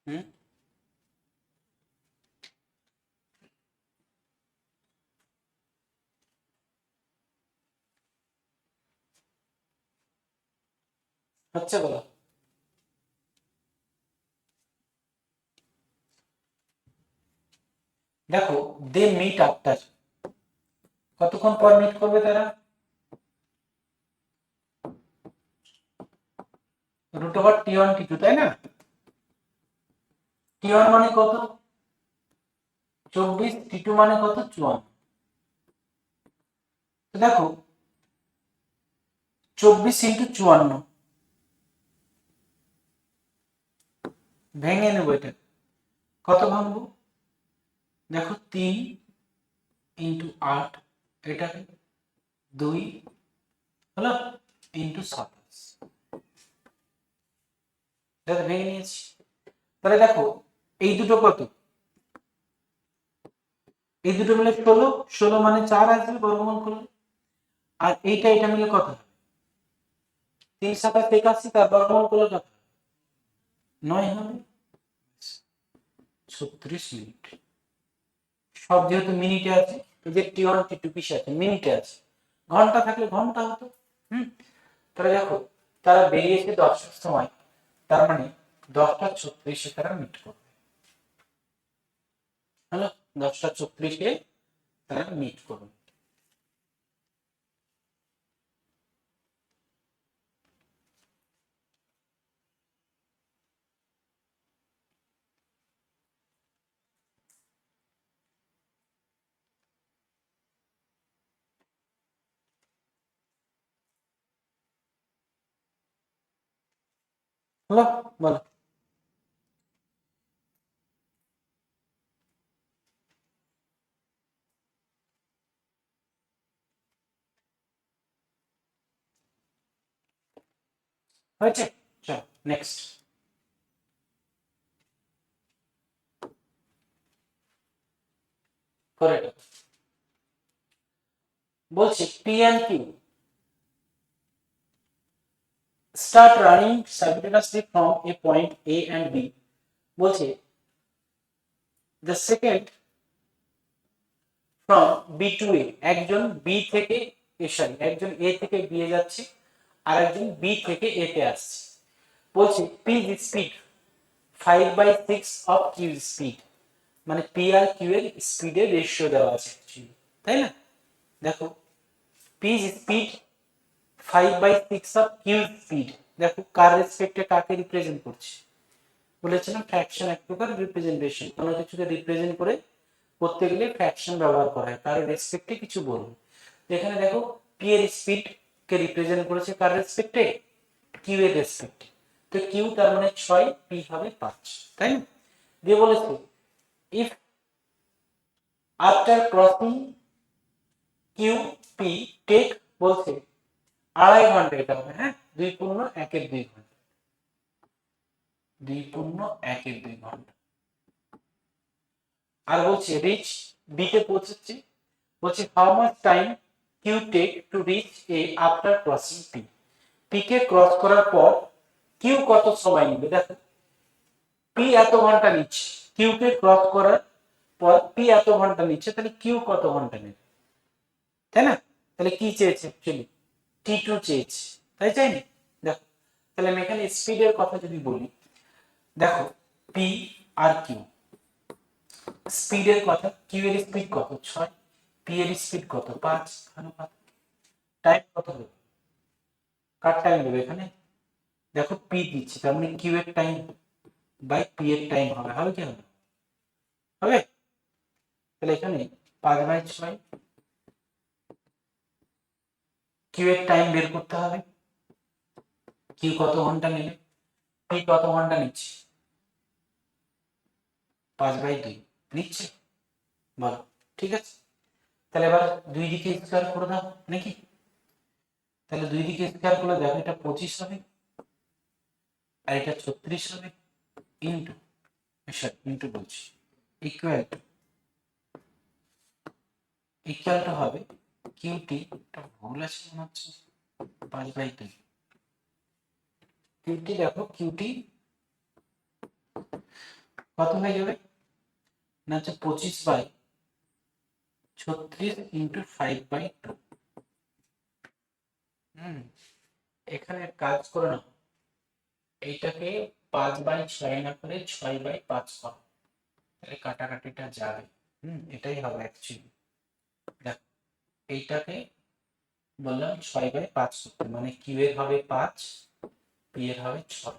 হুম, হচ্ছে বলো। দেখো দে মিট আফটার, কতক্ষণ পর মিট করবে তারা? রুট ওভার টি1 টি2, তাই না? টি1 মানে কত? 24, টি2 মানে কত? 54। দেখো 24 ইন্টু 54 ভেঙে নেবো এটা, কত ভাঙবো? দেখো 3 ইন্টু 8, এটা 2 হলো ইন্টু 27, এটা ভেঙে নিয়েছি। তাহলে দেখো এই দুটো কত? এই দুটো মিলে 16, 16 মানে 4 আসবে বর্গমূল করলে। আর এটা মিলে কত হবে? 3 7 81, তার বর্গমূল করলে কত? 9 হবে। 36 মিনিট। সব যেহেতু মিনিটে আছে, এই যে টি1 টি2 পিছে আছে, মিনিটে আছে, ঘন্টা থাকলে ঘন্টা হতো। তাহলে দেখো তারা বেরিয়েছে 10টার সময়, তার মানে 10টা 36-এ তারা মিট করবে। হ্যালো, 10টা 36-এ তারা মিট করবে। হলো, বলো। হয়েছে? চলো নেক্সট। পরেরটা বলছি P and Q start running simultaneously from a point A and B. বলছে the second from B to A, একজন B থেকে একজন A থেকে B এ যাচ্ছে, আর একজন B থেকে A তে আসছে। বলছে P is speed 5/6 of Q speed, মানে P আর Q এর স্পিডের রেশিও দেওয়া আছে, তাই না? দেখো P is speed 5/6 of Q speed, দেখো কার রেসপেক্টে কাকে রিপ্রেজেন্ট করছে? বলেছিলাম ফ্র্যাকশন এক প্রকার রিপ্রেজেন্টেশন, কোনো কিছুকে রিপ্রেজেন্ট করে করতে গেলে ফ্র্যাকশন ব্যবহার করা হয়, কার রেসপেক্টে কিছু বলবো। এখানে দেখো পি এর স্পিড কে রিপ্রেজেন্ট করেছে কার রেসপেক্টে? কিউ এর রেসপেক্টে। তো কিউ তার মানে 6, পি হবে 5, তাই না? দিয়ে বলেছে if after crossing Q P take, বলছে 2.5 ঘন্টা, এটা হবে, হ্যাঁ 2 × 1 = 2 ঘন্টা, 2 × 1 = 2 ঘন্টা। আর বলছে রিচ বি তে পৌঁছেছে, বলছে how much time Q take to reach A after crossing P, P কে ক্রস করার পর কিউ কত সময় নেবে? দেখো পি এত ঘন্টা নিচ্ছে, কিউ কে ক্রস করার পর পি এত ঘন্টা নিচ্ছে, তাহলে কিউ কত ঘন্টা নেবে, তাই না? তাহলে কি চেয়েছে? অ্যাকচুয়ালি টি2 চেয়েছে, তাই চাইনি? দেখো তাহলে আমি এখানে স্পিডের কথা যদি বলি, দেখো পি আর কিউ স্পিডের কথা, কিউ এর স্পিড কত? 6, পি এর স্পিড কত? 5, টাইম কত হবে? কার টাইম দেবে এখানে? দেখো পি দিচ্ছে, তার মানে কিউ এর টাইম বাই পি এর টাইম হবে, হবে কি হবে? হবে। তাহলে এখানে 5/6, কিউ এর টাইম বের করতে হবে, কিউ কত ঘন্টা নেবে, পি কত ঘন্টা নিচ্ছে? 5/2 নিচ্ছে, বলো। ঠিক আছে, তাহলে এবার দুই দিকে স্কোয়ার করে দাও নাকি? তাহলে দুই দিকে স্কোয়ার করলে দেখো এটা 25 হবে, আর এটা 36 হবে, ইন্টু, ইন্টু বলছি, ইকুয়াল টু, হবে কিউটি, এটা ভুল আছে মনে হচ্ছে, 5/2 কিউটি, দেখো কিউটি কত হয়ে যাবে না, হচ্ছে 25/36 ইন্টু 5/2। এখানে কাজ করে নাও, এইটাকে 5/6 না করে 6/5 করো, তাহলে কাটাকাটিটা যাবে। এটাই হবে অ্যাকচুয়ালি। দেখো এইটাকে বললাম 6/5 করতে, মানে কিউ এর হবে 5, পি এর হবে 6,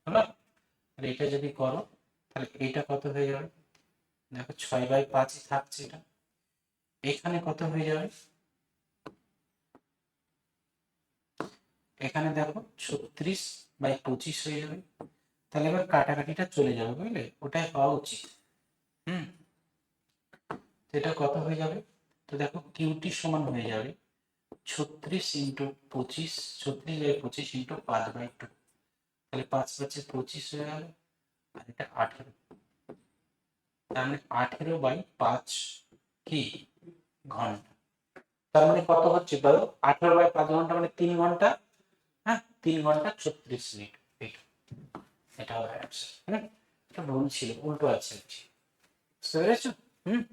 হলো? তাহলে এটা যদি করো তাহলে এটা কত হয়ে যাবে? দেখো 6/5 থাকছে, এটা এখানে কত হয়ে যাবে? এখানে দেখো 36/25 হয়ে যাবে। তাহলে এবার কাটাকাটিটা চলে যাবে, বুঝলে? ওটাই হওয়া উচিত। হুম এটা কত হয়ে যাবে? তো দেখো কিউটি সমান হয়ে যাবে 36 × 25, 36/25 × 5/2, তাহলে 5×5 = 25 হয়ে গেল, আর এটা 18, তার মানে 18/5 কি ঘন্টা। তার মানে কত হচ্ছে বলো? 18/5 ঘন্টা মানে 3 ঘন্টা। হ্যাঁ, 3 ঘন্টা 36 মিনিট। এটা হবে অ্যান্সার। এটা ভুল ছিল, উল্টো আছে। বুঝতে পেরেছো? হুম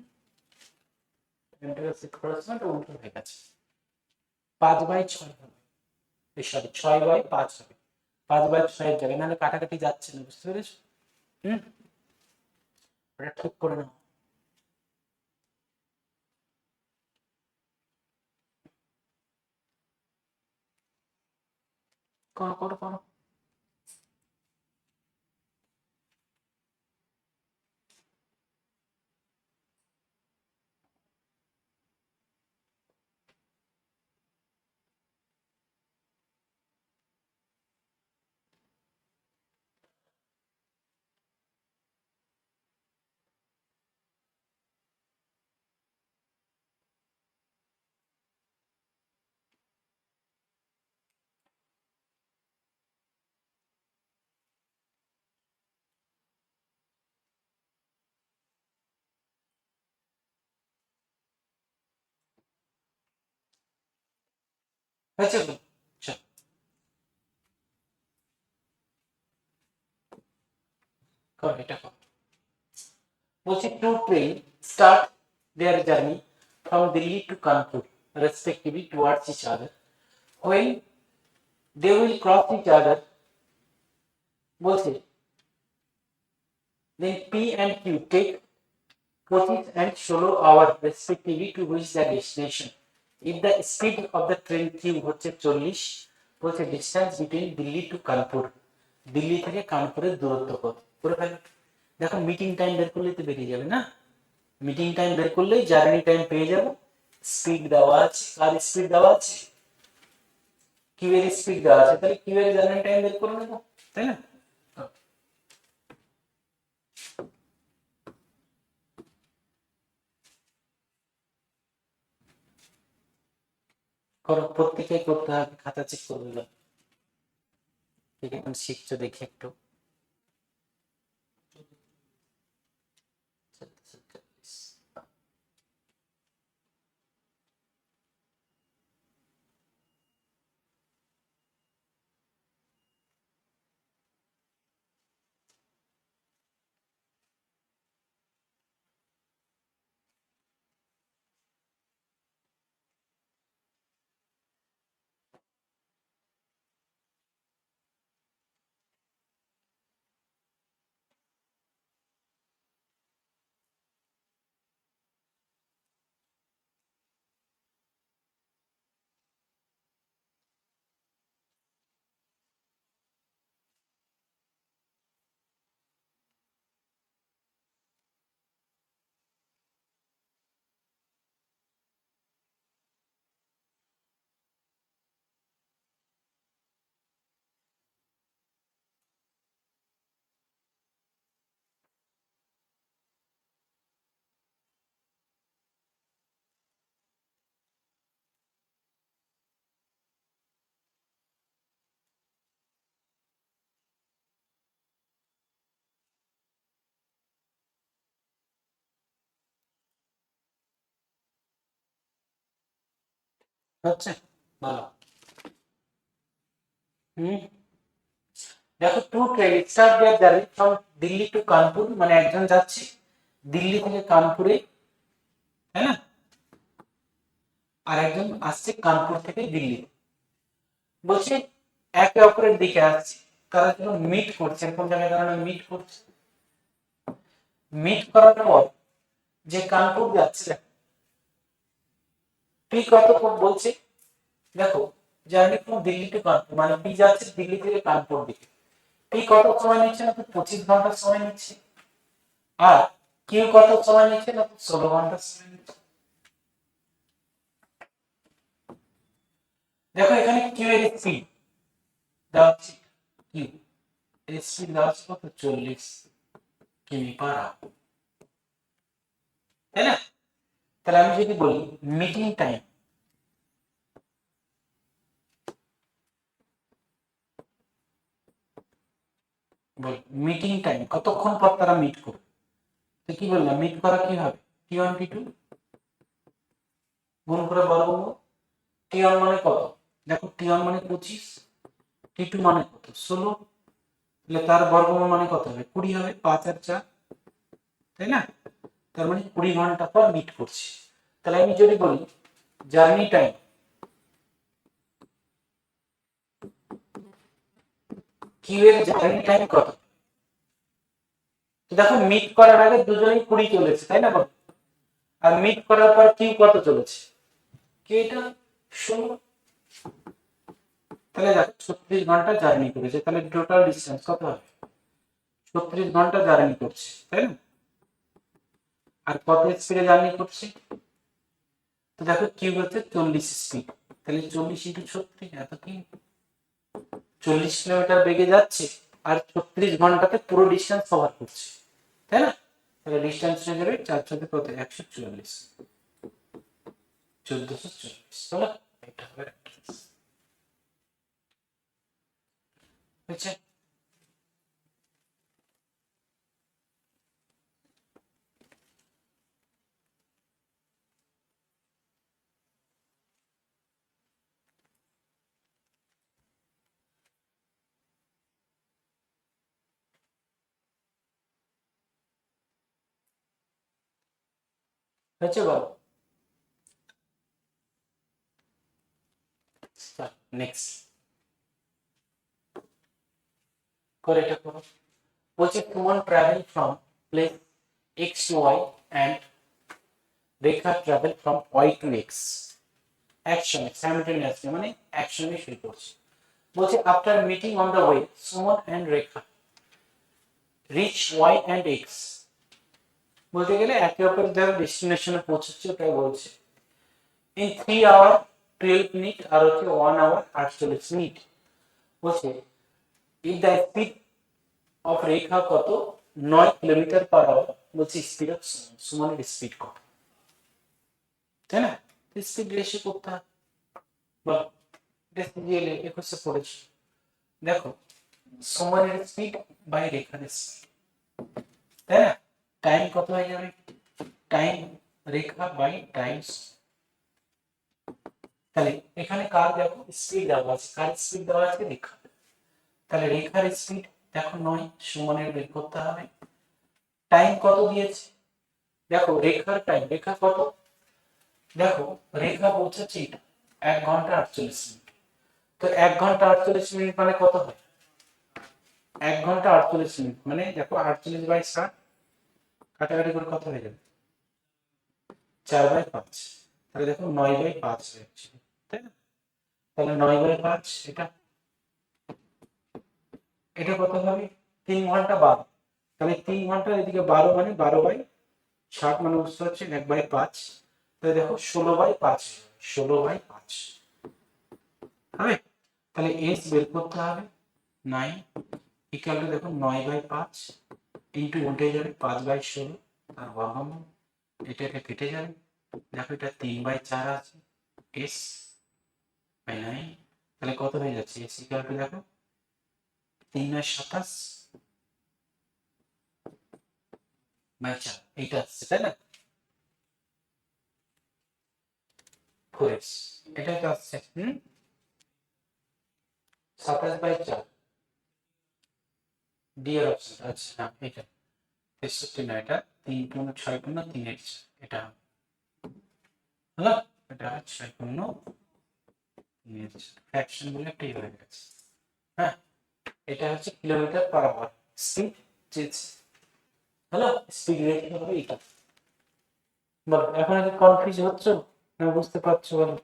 উল্টো হয়ে গেছে। 5/6 হবে, সরি 6/5 হবে, 5/6 জায়গায়, নাহলে কাটাকাটি যাচ্ছে না। বুঝতে পেরেছো? হুম ওটা ঠিক করে নাও। করো করো করো। হয়েছে তো? চল করো, এটা করো। বলছি two train start their journey from Delhi to Kanpur respectively towards each other. When they will cross each other, বলছে then P and Q take 25 and 16 hours respectively to reach their destination. If the speed of the train Q হচ্ছে 40, বলছে distance between Delhi to Kanpur, Delhi থেকে কানপুরের দূরত্ব কত? পুরো ফেলো। দেখো meeting time বের করলেই তো বেরিয়ে যাবে না? মিটিং টাইম বের করলেই জার্নি টাইম পেয়ে যাবো। স্পিড দেওয়া আছে, কার স্পিড দেওয়া আছে? কিউ এর স্পিড দেওয়া আছে, তাহলে কিউ এর জার্নি টাইম বের করে নেবো, তাই না? করো, প্রত্যেকেই করতে হবে, খাতা চেক করে দিলাম। ঠিক এখন শিখছো দেখি একটু। হচ্ছে ভালো। হুম দেখো two train start their journey from Delhi to Kanpur, মানে একজন যাচ্ছে দিল্লি থেকে কানপুরে, তাই না? আর একজন আসছে কানপুর থেকে দিল্লি। বলছে একে অপরের দিকে আসছে, তারা যখন মিট করছে, এরকম জায়গায় তারা মিট করছে, মিট করার পর যে কানপুর যাচ্ছে, পি কত বলছে দেখো, journey from Delhi to Kanpur, মানে পি যাচ্ছে দিল্লি থেকে কানপুর দিকে, পি কত সময় নিচ্ছে না, 25 ঘন্টা সময় নিচ্ছে। আর কিউ কত সময় নিচ্ছে না, 16 ঘন্টা সময় নিচ্ছে। দেখো এখানে কিউ এর স্পিড দেওয়া হচ্ছে, কিউ এর স্পিড দেওয়া হচ্ছে কত, 40 কিমি পার আওয়ার, তাই না? তাহলে আমি যদি বলি মিটিং টাইম, মিটিং টাইম কতক্ষণ পর তারা মিট করবে, তো কি বললাম, মিট করা কি হবে, টি1 টি2 গুণ করে বর্গমূল, টি1 মানে কত, দেখো টি1 মানে 25, টি2 মানে কত 16, তাহলে তার বর্গমূল মানে কত হবে, 20 হবে, 5 আর 4, তাই না? তার মানে 20 ঘন্টা পর মিট করছে। তাহলে আমি যদি বলি জার্নি টাইম, কিউ এর জার্নি টাইম কত, দেখো মিট করার আগে দুজনেই 20 চলেছে, তাই না? আর মিট করার পর কিউ কত চলেছে, কি এটা 16, তাহলে দেখো 36 ঘন্টা জার্নি করেছে, তাহলে টোটাল ডিসটেন্স কত হবে, 36 ঘন্টা জার্নি করছে, তাই না? আর কত স্পিডে জার্নি করছে, তো দেখো কিউ হচ্ছে 40 স্পিড, তাহলে 40 ইন্টু 36, এত কি 40 কিলোমিটার বেগে যাচ্ছে, আর 36 ঘন্টাতে পুরো ডিসটেন্স কভার করছে, তাই না? তাহলে ডিসটেন্স হয়ে যাবে 4 সাথে কত, 144, 1440, তাহলে এটা হবে হয়েছে। হয়েছে বল, নেক্সট করে এটা করো। বলছে Kumar travel from place x to y and Rekha travel from y to x, action simultaneously, মানে অ্যাকশনে শুরু করছে। বলছে after meeting on the way Suman and Rekha reach y and x, বলতে গেলে একে অপরের যারা ডেস্টিনেশনে পৌঁছচ্ছে ওটাই বলছে। in 3 hour 12 মিনিট আর হচ্ছে 1 hour 48 মিনিট। বলছে if the speed of রেখা কত, 9 কিলোমিটার পার আওয়ার, বলছি স্পিড অফ সুমনের স্পিড কত, তাই না? স্পিড রেশিও করতে হবে, বল ডিএল 21 পড়েছি। দেখো সুমনের স্পিড বাই রেখার স্পিড, তাই না? টাইম কত হয়ে যাবে, টাইম রেখা বাই টাইম, তাহলে এখানে কার দেখো স্পিড দেওয়া আছে, কার স্পিড দেওয়া আছে, রেখা, তাহলে রেখার স্পিড দেখো 9, সুমনের বের করতে হবে। টাইম কত দিয়েছে, দেখো রেখার টাইম, রেখা কত, দেখো রেখা পৌঁছাচ্ছে 1 ঘন্টা 48 মিনিট, তো 1 ঘন্টা 48 মিনিট মানে কত হয়, 1 ঘন্টা 48 মিনিট মানে দেখো 48 বাই 60, কাটাকাটি করে কত হয়ে যাবে, 4/5, তাহলে দেখো 9/5 হচ্ছে, তাই না? তাহলে 9/5 এটা, এটা কত হবে, 3 ঘন্টা 12, তাহলে 3 ঘন্টা এদিকে 12 মানে 12/60 মানে বুঝতে হচ্ছে 1/5, তাহলে দেখো 16/5, 16/5 হবে। তাহলে এস বের করতে হবে 9 ইকুয়াল টু দেখো 9/5 ইন্টু উল্টে যাবে 5/16, আর বর্গমূল, এটা কেটে যাবে, দেখো এটা 3/4 আছে, এস বাই 9, তাহলে কত হয়ে যাচ্ছে, এস ইকুয়াল টু দেখো 3 আর 27 বাই 4, এইটা আসছে, তাই না? 4s, এটাই তো আসছে, 27/4 ডি এর অপশন, আচ্ছা হ্যাঁ এটা 63 না, এটা 3 পূর্ণ 6 পূর্ণ 3 এর, এটা হলো, এটা 6 পূর্ণ 3 এর ফ্র্যাকশন বলে একটা হয়ে গেছে, হ্যাঁ এটা হচ্ছে কিলোমিটার পার আওয়ার স্পিড চেয়েছে। হ্যালো, স্পিড রেট হবে এটা। বলো এখন কি কনফিউজ হচ্ছ না বুঝতে পারছো? বলো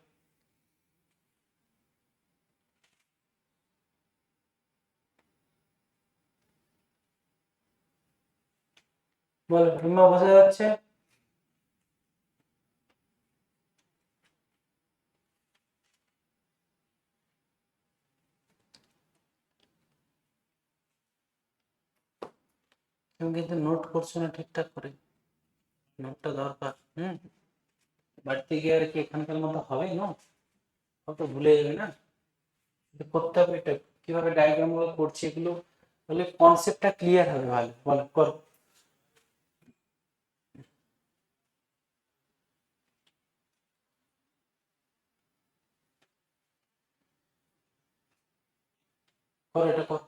বলো রিমা, বোঝা যাচ্ছে? তুমি কিন্তু নোট করছো না ঠিকঠাক করে, নোটটা দরকার। বাড়িতে গিয়ে আর কি এখানকার মতো হবে নোট? কত ভুলে যাবে না, কিন্তু করতে হবে। এটা কিভাবে ডায়াগ্রাম গুলো করছি এগুলো বলে কনসেপ্টটা ক্লিয়ার হবে ভালো। বলো করো। করো এটা করো।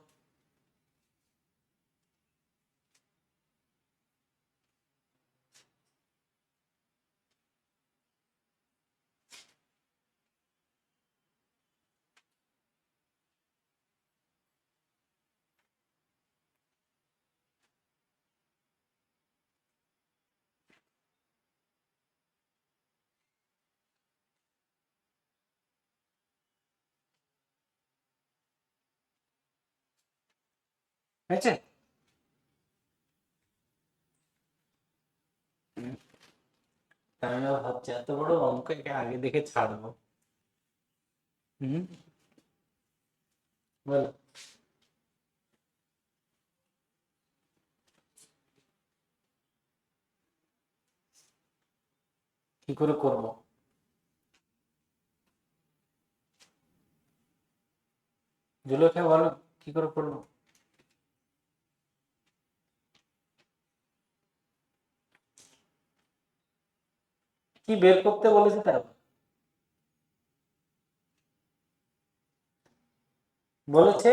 হয়েছে? আমিও ভাবছি এত বড় অঙ্ক একে আগে দেখে ছাড়বো। হুম, বলো। কি করে করবো? জুলেখা বলো কি করে করবো? কি বের করতে বলেছে তার? বলেছে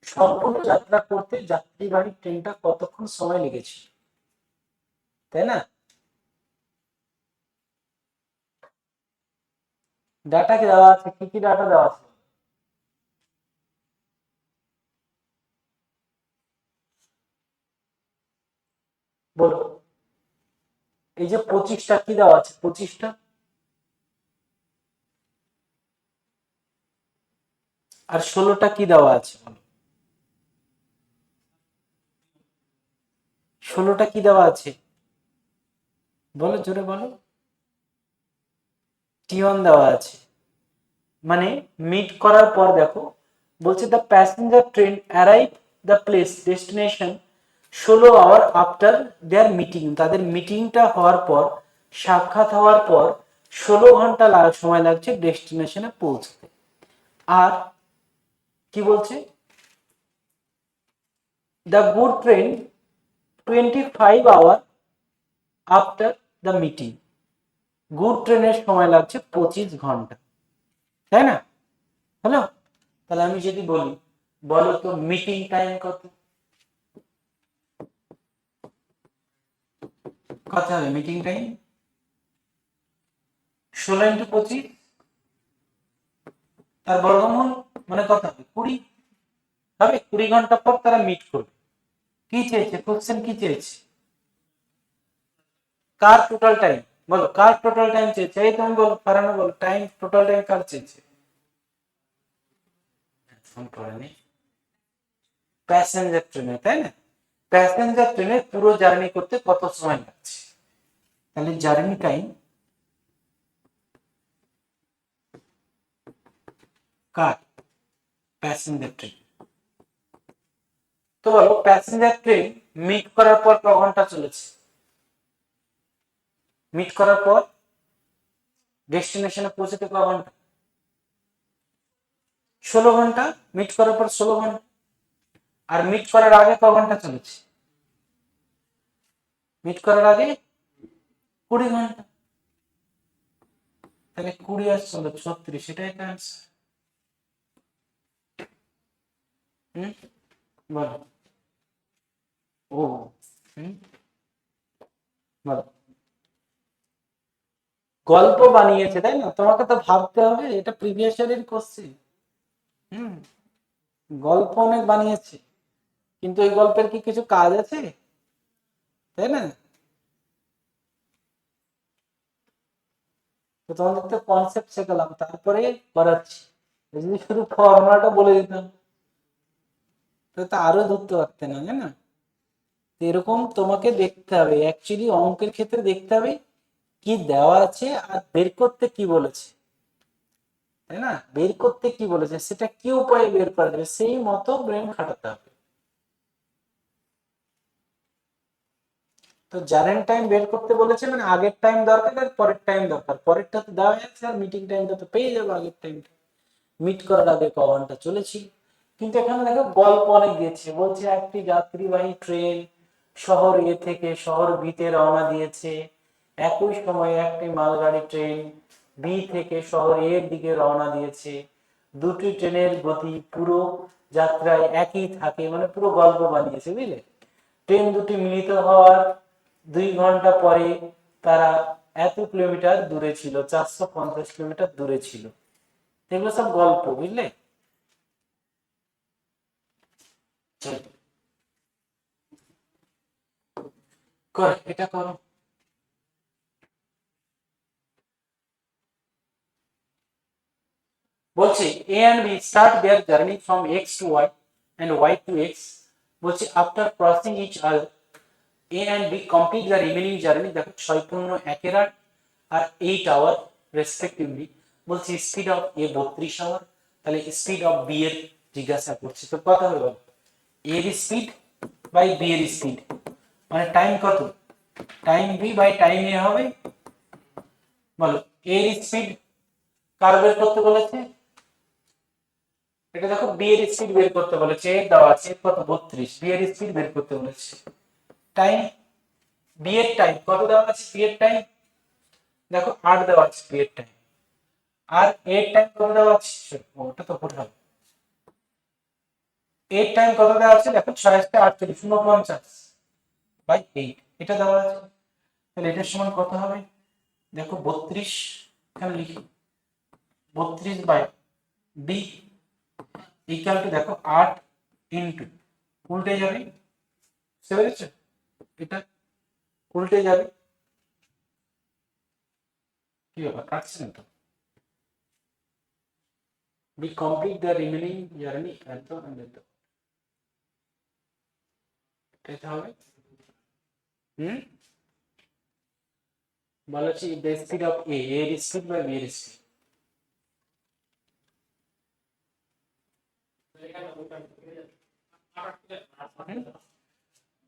সম্পূর্ণ যাত্রা করতে যাত্রীবাহী ট্রেনটা কতক্ষণ সময় লেগেছে, তাই না? ডাটা কি দেওয়া আছে? কি কি ডাটা দেওয়া আছে? বলো। এই যে 25টা কি দেওয়া আছে? 25টা। আর 16টা কি দেওয়া আছে? 16টা কি দেওয়া আছে? বলো জোরে বলো। টি1 দেওয়া আছে। মানে মিট করার পর দেখো, বলছে the passenger train arrive the place destination 16 hour after their meeting. তাদের মিটিংটা হওয়ার পর, সাক্ষাৎ হওয়ার পর 16 ঘন্টা সময় লাগছে ডেস্টিনেশনে পৌঁছতে। আর কি বলছে? The good train 25 hour after the meeting. Good ট্রেনের সময় লাগছে 25 ঘন্টা, তাই না? হ্যালো, তাহলে আমি যদি বলি, বলো তো মিটিং টাইম কত? কত হবে মিটিং টাইম? 16 × 25, তার বর্গমূল, মানে কত হবে? 20 হবে। 20 ঘন্টা পর তারা মিট করবে। কি চেয়েছে? কোশ্চেন কি চেয়েছে? কার টোটাল টাইম? বলো কার টোটাল টাইম চেয়েছে? এই তুমি বলো, ফারানা বলো, টাইম টোটাল টাইম কার চেয়েছে? ফোন করেনি। প্যাসেঞ্জার ট্রেনে, তাই না? প্যাসেঞ্জার ট্রেনে পুরো জার্নি করতে কত সময় লাগছে? তাহলে জার্নি টাইম কার? Passenger train. তো বলো প্যাসেঞ্জার ট্রেন মিট করার পর ক ঘন্টা চলেছে? মিট করার পর ডেস্টিনেশনে পৌঁছতে ক ঘন্টা? 16 ঘন্টা। মিট করার পর 16 ঘন্টা। আর মিট করার আগে ক ঘন্টা চলেছে? মিট করার আগে 20 ঘন্টা। তাহলে 20 আর 16 36, এটাই তো অ্যান্সার। হুম, বলো। ও, হুম, বলো। গল্প বানিয়েছে, তাই না? তোমাকে তো ভাবতে হবে, এটা প্রিভিয়াস ইয়ারের কোশ্চেন। হুম, গল্প অনেক বানিয়েছে, কিন্তু এই গল্পের কি কিছু কাজ আছে, তাই না? তো তোমাদের তো কনসেপ্ট শেখালাম, তারপরে করাচ্ছি। যদি শুধু ফর্মুলাটা বলে দিতাম তাহলে তো আরো ধরতে পারতে না, তাই না? এরকম তোমাকে দেখতে হবে, অ্যাকচুয়ালি অঙ্কের ক্ষেত্রে দেখতে হবে কি দেওয়া আছে আর বের করতে কি বলেছে, তাই না? বের করতে কি বলেছে সেটা কি উপায়ে বের করা যাবে সেই মতো ব্রেন খাটাতে হবে। তো জারেন টাইম বের করতে বলেছে মানে আগের টাইম দরকার আর পরের টাইম দরকার, পরেরটা তো দেওয়া যাচ্ছে আর মিটিং টাইমটা তো পেয়ে যাবো আগের টাইমটা, মিট করার আগে ক ঘন্টা চলেছি। কিন্তু এখানে দেখো গল্প অনেক দিয়েছে, বলছে একটি যাত্রীবাহী ট্রেন শহর এ থেকে শহর বিতে রওনা দিয়েছে, একই সময়ে একটি মালগাড়ি ট্রেন বি থেকে শহর এর দিকে রওনা দিয়েছে, দুটি ট্রেনের গতি পুরো যাত্রায় একই থাকে, মানে পুরো গল্প বানিয়েছে, বুঝলে? ট্রেন দুটি মিলিত হওয়ার 2 ঘন্টা পরে তারা এত কিলোমিটার দূরে ছিল, 450 কিলোমিটার দূরে ছিল। এগুলো সব গল্প, বুঝলে? কর, এটা করো। বলছে A and B start their journey from X to Y and Y to X. বলছে after crossing each other A and B complete the remaining journey. দেখো 6:8 আর 8 আওয়ার রেসপেক্টিভলি। বলছে স্পিড অফ এ 32 আওয়ার, তাহলে speed of B এর জিজ্ঞাসা করছে। তো কত হবে বল, এর স্পিড বাই বি এর স্পিড, মানে টাইম কত, time B by time A হবে। বলো এর স্পিড কার বের করতে বলেছে, এটা দেখো বি এর স্পিড বের করতে বলেছে, দেওয়া আছে কত 32, বি এর স্পিড বের করতে বলেছে। টাইম, বি এর টাইম কত দেওয়া আছে, বি এর টাইম দেখো 8 দেওয়া আছে বি এর টাইম, আর এর টাইম কত দেওয়া আছে, ওটা তো পড়ে হবে। এর টাইম কত দেওয়া আছে দেখো 6:48, 49 বাই 8 এটা দেওয়া আছে। তাহলে এটার সমান কত হবে দেখো 32, এখানে লিখি 32 বাই বি ইকুয়াল টু দেখো 8 ইন্টু, উল্টে যাবে, বুঝতে পেরেছো? এটা উল্টে যাবে, কি ব্যাপার কাটছে না তো। We complete the remaining journey at the end of the, এটা হবে বলেছি the speed of a এর স্পিড বাই বি এর স্পিড।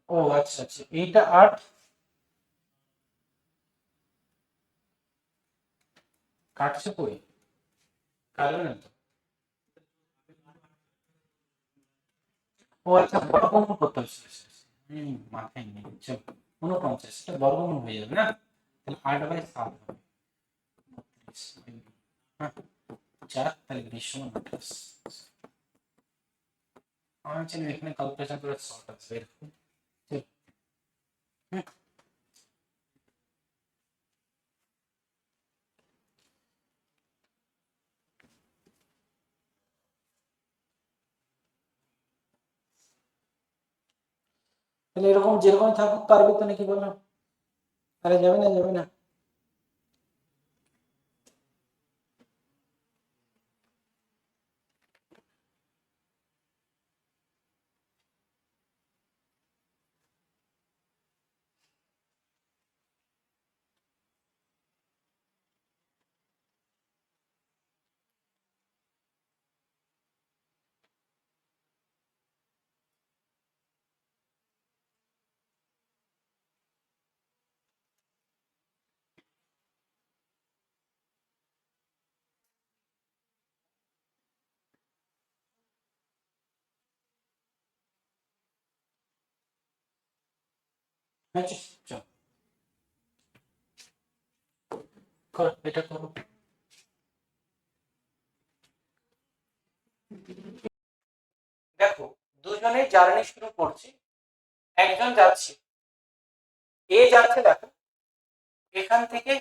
ও আচ্ছা আচ্ছা, এইটা 8 কাটছে কই, কাটবে না তো। ও আচ্ছা, বর্গমূল করতে হবে। মাথায় নেই, চল 49 এটা বর্গমূল হয়ে যাবে না, তাহলে 8/7 হবে 32 হ্যাঁ 4, তাহলে 20 = 28। আমার ছিল এখানে ক্যালকুলেশন করে শর্ট আছে এরকম। তাহলে এরকম যেরকম থাকুক পারবে তো নাকি বললাম, তাহলে যাবে না, যাবে না। আচ্ছা চল করো, এটা করো। দেখো দুজনে জার্নি শুরু করছে, একজন যাচ্ছে, এ যাচ্ছে দেখো এখান থেকে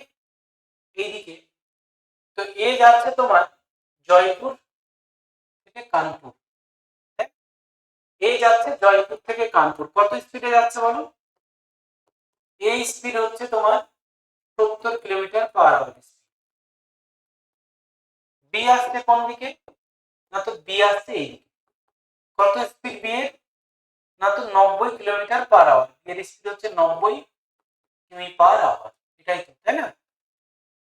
এইদিকে, তো এ যাচ্ছে তোমার জয়পুর থেকে কানপুর, এই যাচ্ছে জয়পুর থেকে কানপুর, কত স্পিডে যাচ্ছে বলো? এই স্পিড হচ্ছে তোমার 70 কিলোমিটার/আওয়ার। বি আসছে কোন দিকে? না তো বি আসছে এই দিকে। কত স্পিড বি এর? না তো 90 কিলোমিটার/আওয়ার। এর স্পিড হচ্ছে 90 কিমি/আওয়ার। এটাই তো, তাই না?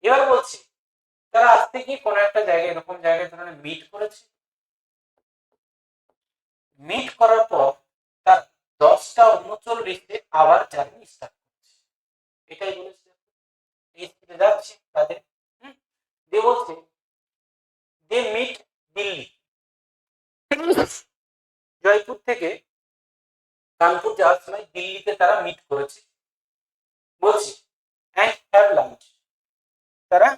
এবার বলছি তারা আসতে কি কোন একটা জায়গায়, এরকম জায়গায় ধরনের মিট করেছে। মিট করার পর তার 10টা 39-এ আবার জার্নি স্টার্ট করছে। এটাই বলেছে। এই স্পিডে যাচ্ছে তাদের। দিয়ে বলছে দে মিট দিল্লি। জয়পুর থেকে কানপুর যাওয়ার সময় দিল্লিতে তারা মিট করেছে। বলছি অ্যান্ড হ্যাভ লাঞ্চ। তারা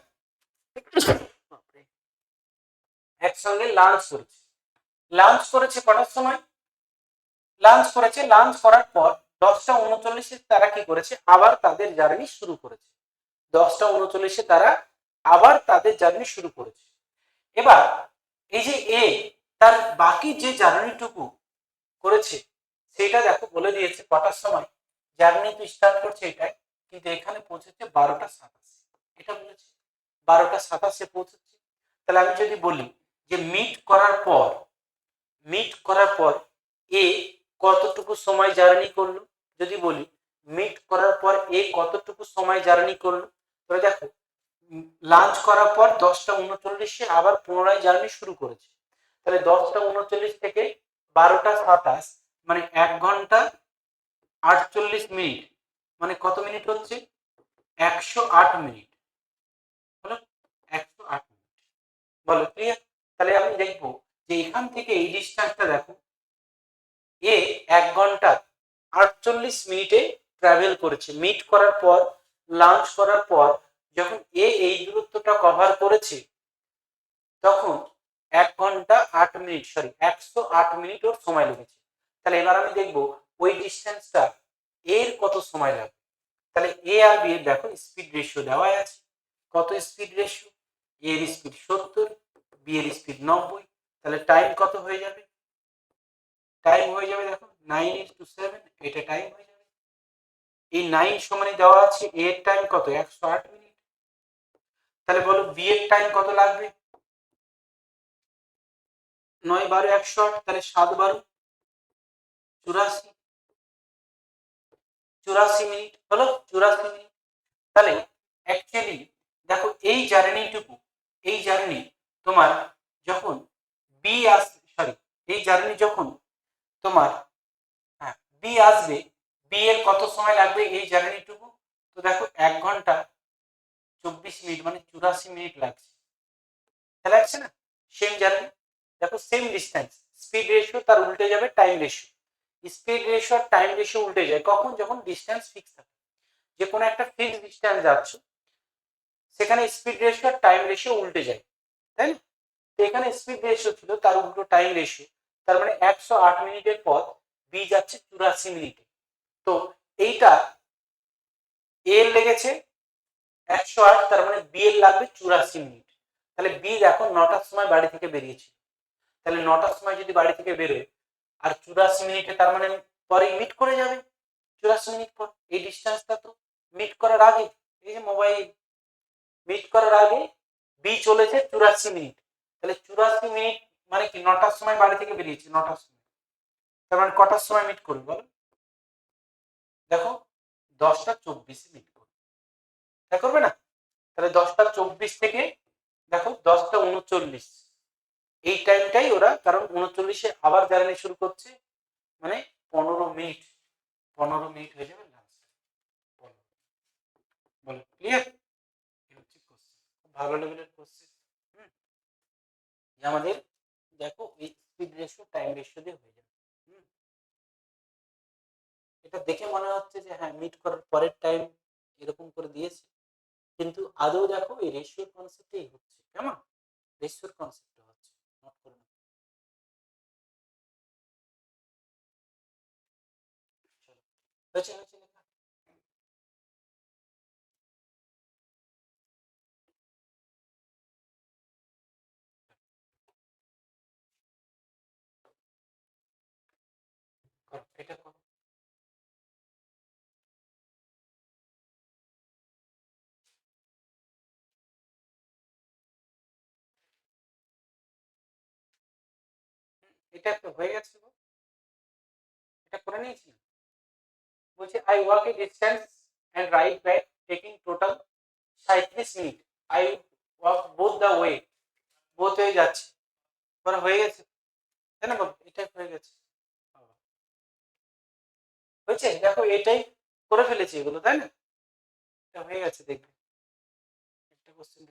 একসঙ্গে লাঞ্চ করেছে। লাঞ্চ করেছে কটার সময়? লাঞ্চ করেছে, লাঞ্চ করার পর 10টা 39-এ তারা কি করেছে? আবার তাদের জার্নি শুরু করেছে। 10টা 39-এ তারা আবার তাদের জার্নি শুরু করেছে। এবার এই যে এ তার বাকি যে জার্নিটুকু করেছে সেটা দেখো বলে দিয়েছে কটার সময় জার্নি তো স্টার্ট করছে এটাই, কিন্তু এখানে পৌঁছেছে 12টা 27। এটা বলেছে 12টা 27-এ পৌঁছেছে। তাহলে আমি যদি বলি যে মিট করার পর এ কতটুকু সময় জার্নি করলো, যদি বলি মিট করার পর এ কতটুকু সময় জার্নি করলো, তবে দেখো লাঞ্চ করার পর 10টা 39-এ আবার পুনরায় জার্নি শুরু করেছে। তাহলে 10টা 39 থেকে 12টা 27 মানে 1 ঘন্টা 48 মিনিট, মানে কত মিনিট হচ্ছে? 108 মিনিট। বলো 108 মিনিট। বলো ক্লিয়ার? তাহলে আমি দেখবো যে এখান থেকে এই ডিস্টেন্সটা দেখো, এ 1 ঘন্টা 48 মিনিটে ট্রাভেল করেছে। মিট করার পর, লাঞ্চ করার পর যখন এ এই দূরত্বটা কভার করেছে তখন 1 ঘন্টা 8 মিনিট, সরি 108 মিনিট ওর সময় লেগেছে। তাহলে এবার আমি দেখবো ওই ডিস্টেন্সটা এর কত সময় লাগবে। তাহলে এ আর বি এর দেখো স্পিড রেশিও দেওয়া আছে। কত স্পিড রেশিও? এর স্পিড 70, বি এর স্পিড 90। তাহলে টাইম কত হয়ে যাবে? টাইম হয়ে যাবে দেখো 9:7, এটা টাইম হয়ে যাবে। এই 9 সমানে দেওয়া আছে এ এর টাইম কত? 108 মিনিট। তাহলে বলো বি এর টাইম কত লাগবে? 9 × 12 = 108, তাহলে 7 × 12 = 84। 84 মিনিট হলো, 84 মিনিট। তাহলে অ্যাকচুয়ালি দেখো এই জার্নি তোমার যখন বি আসবে, সরি এই জার্নি যখন তোমার, হ্যাঁ বি আসবে, বি এর কত সময় লাগবে এই জার্নিটুকু? তো দেখো 1 ঘন্টা 24 মিনিট মানে 84 মিনিট লাগছে। তাহলে লাগছে না? সেম জার্নি, দেখো সেম ডিস্টেন্স, স্পিড রেশিও তার উল্টে যাবে টাইম রেশিও। স্পিড রেশিও আর টাইম রেশিও উল্টে যায় কখন? যখন ডিস্টেন্স ফিক্স থাকে। যে কোনো একটা ফিক্সড ডিস্টেন্স যাচ্ছ সেখানে স্পিড রেশিও আর টাইম রেশিও উল্টে যায়, তাই না? এখানে স্পিড রেশিও ছিল, তার উল্টো টাইম রেশিও। তার মানে 108 মিনিটের পথ বি যাচ্ছে 84 মিনিটে। তো এইটা এর লেগেছে 108, তার মানে বি এর লাগবে 84 মিনিট। তাহলে বি দেখো 9টার সময় বাড়ি থেকে বেরিয়েছে। তাহলে 9টার সময় যদি বাড়ি থেকে বেরোয় আর 84 মিনিটে, তার মানে পরে মিট করে যাবে 84 মিনিট পর। এই ডিস্টেন্সটা তো মিট করার আগে, এই যে মোবাইল মিট করার আগে বি চলেছে 84 মিনিট। তাহলে 84 মিনিট মানে কি? 9টার সময় বাড়ি থেকে বেরিয়েছে, 9টার সময়। তার মানে কটার সময় মিট করবে বলো? দেখো 10টা 24-এ মিট করবে, তাই করবে না? তাহলে 10টা 24 থেকে দেখো 10টা 39, এই টাইমটাই ওরা, কারণ 39-এ আবার জার্নি শুরু করছে, মানে 15 মিনিট, 15 মিনিট হয়ে যাবে লাঞ্চ। বলো ক্লিয়ার? খুব ভালো লেভেলের কোশ্চেন। আমাদের দেখো এই স্পিড রেশিও টাইম রেশিও দিয়ে হয়ে যাবে। এটা দেখে মনে হচ্ছে যে হ্যাঁ মিট করার পরের টাইম এরকম করে দিয়েছে, কিন্তু আদৌ দেখো এই রেশিওর কনসেপ্টেই হচ্ছে। কেমন? রেশিওর কনসেপ্ট হচ্ছে, নোট করে নাও। হয়েছে হয়েছে। এটা তো হয়ে গেছে গো। এটা করে নিয়েছি না? বলছে I walk a distance and right back taking total 37 minute. I walk both the way, both way যাচ্ছে। করা হয়ে গেছে, তাই না বাবু? এটাই হয়ে গেছে। হয়েছে, দেখো এটাই করে ফেলেছি এগুলো, তাই না? এটা হয়ে গেছে, দেখবে একটা কোশ্চেন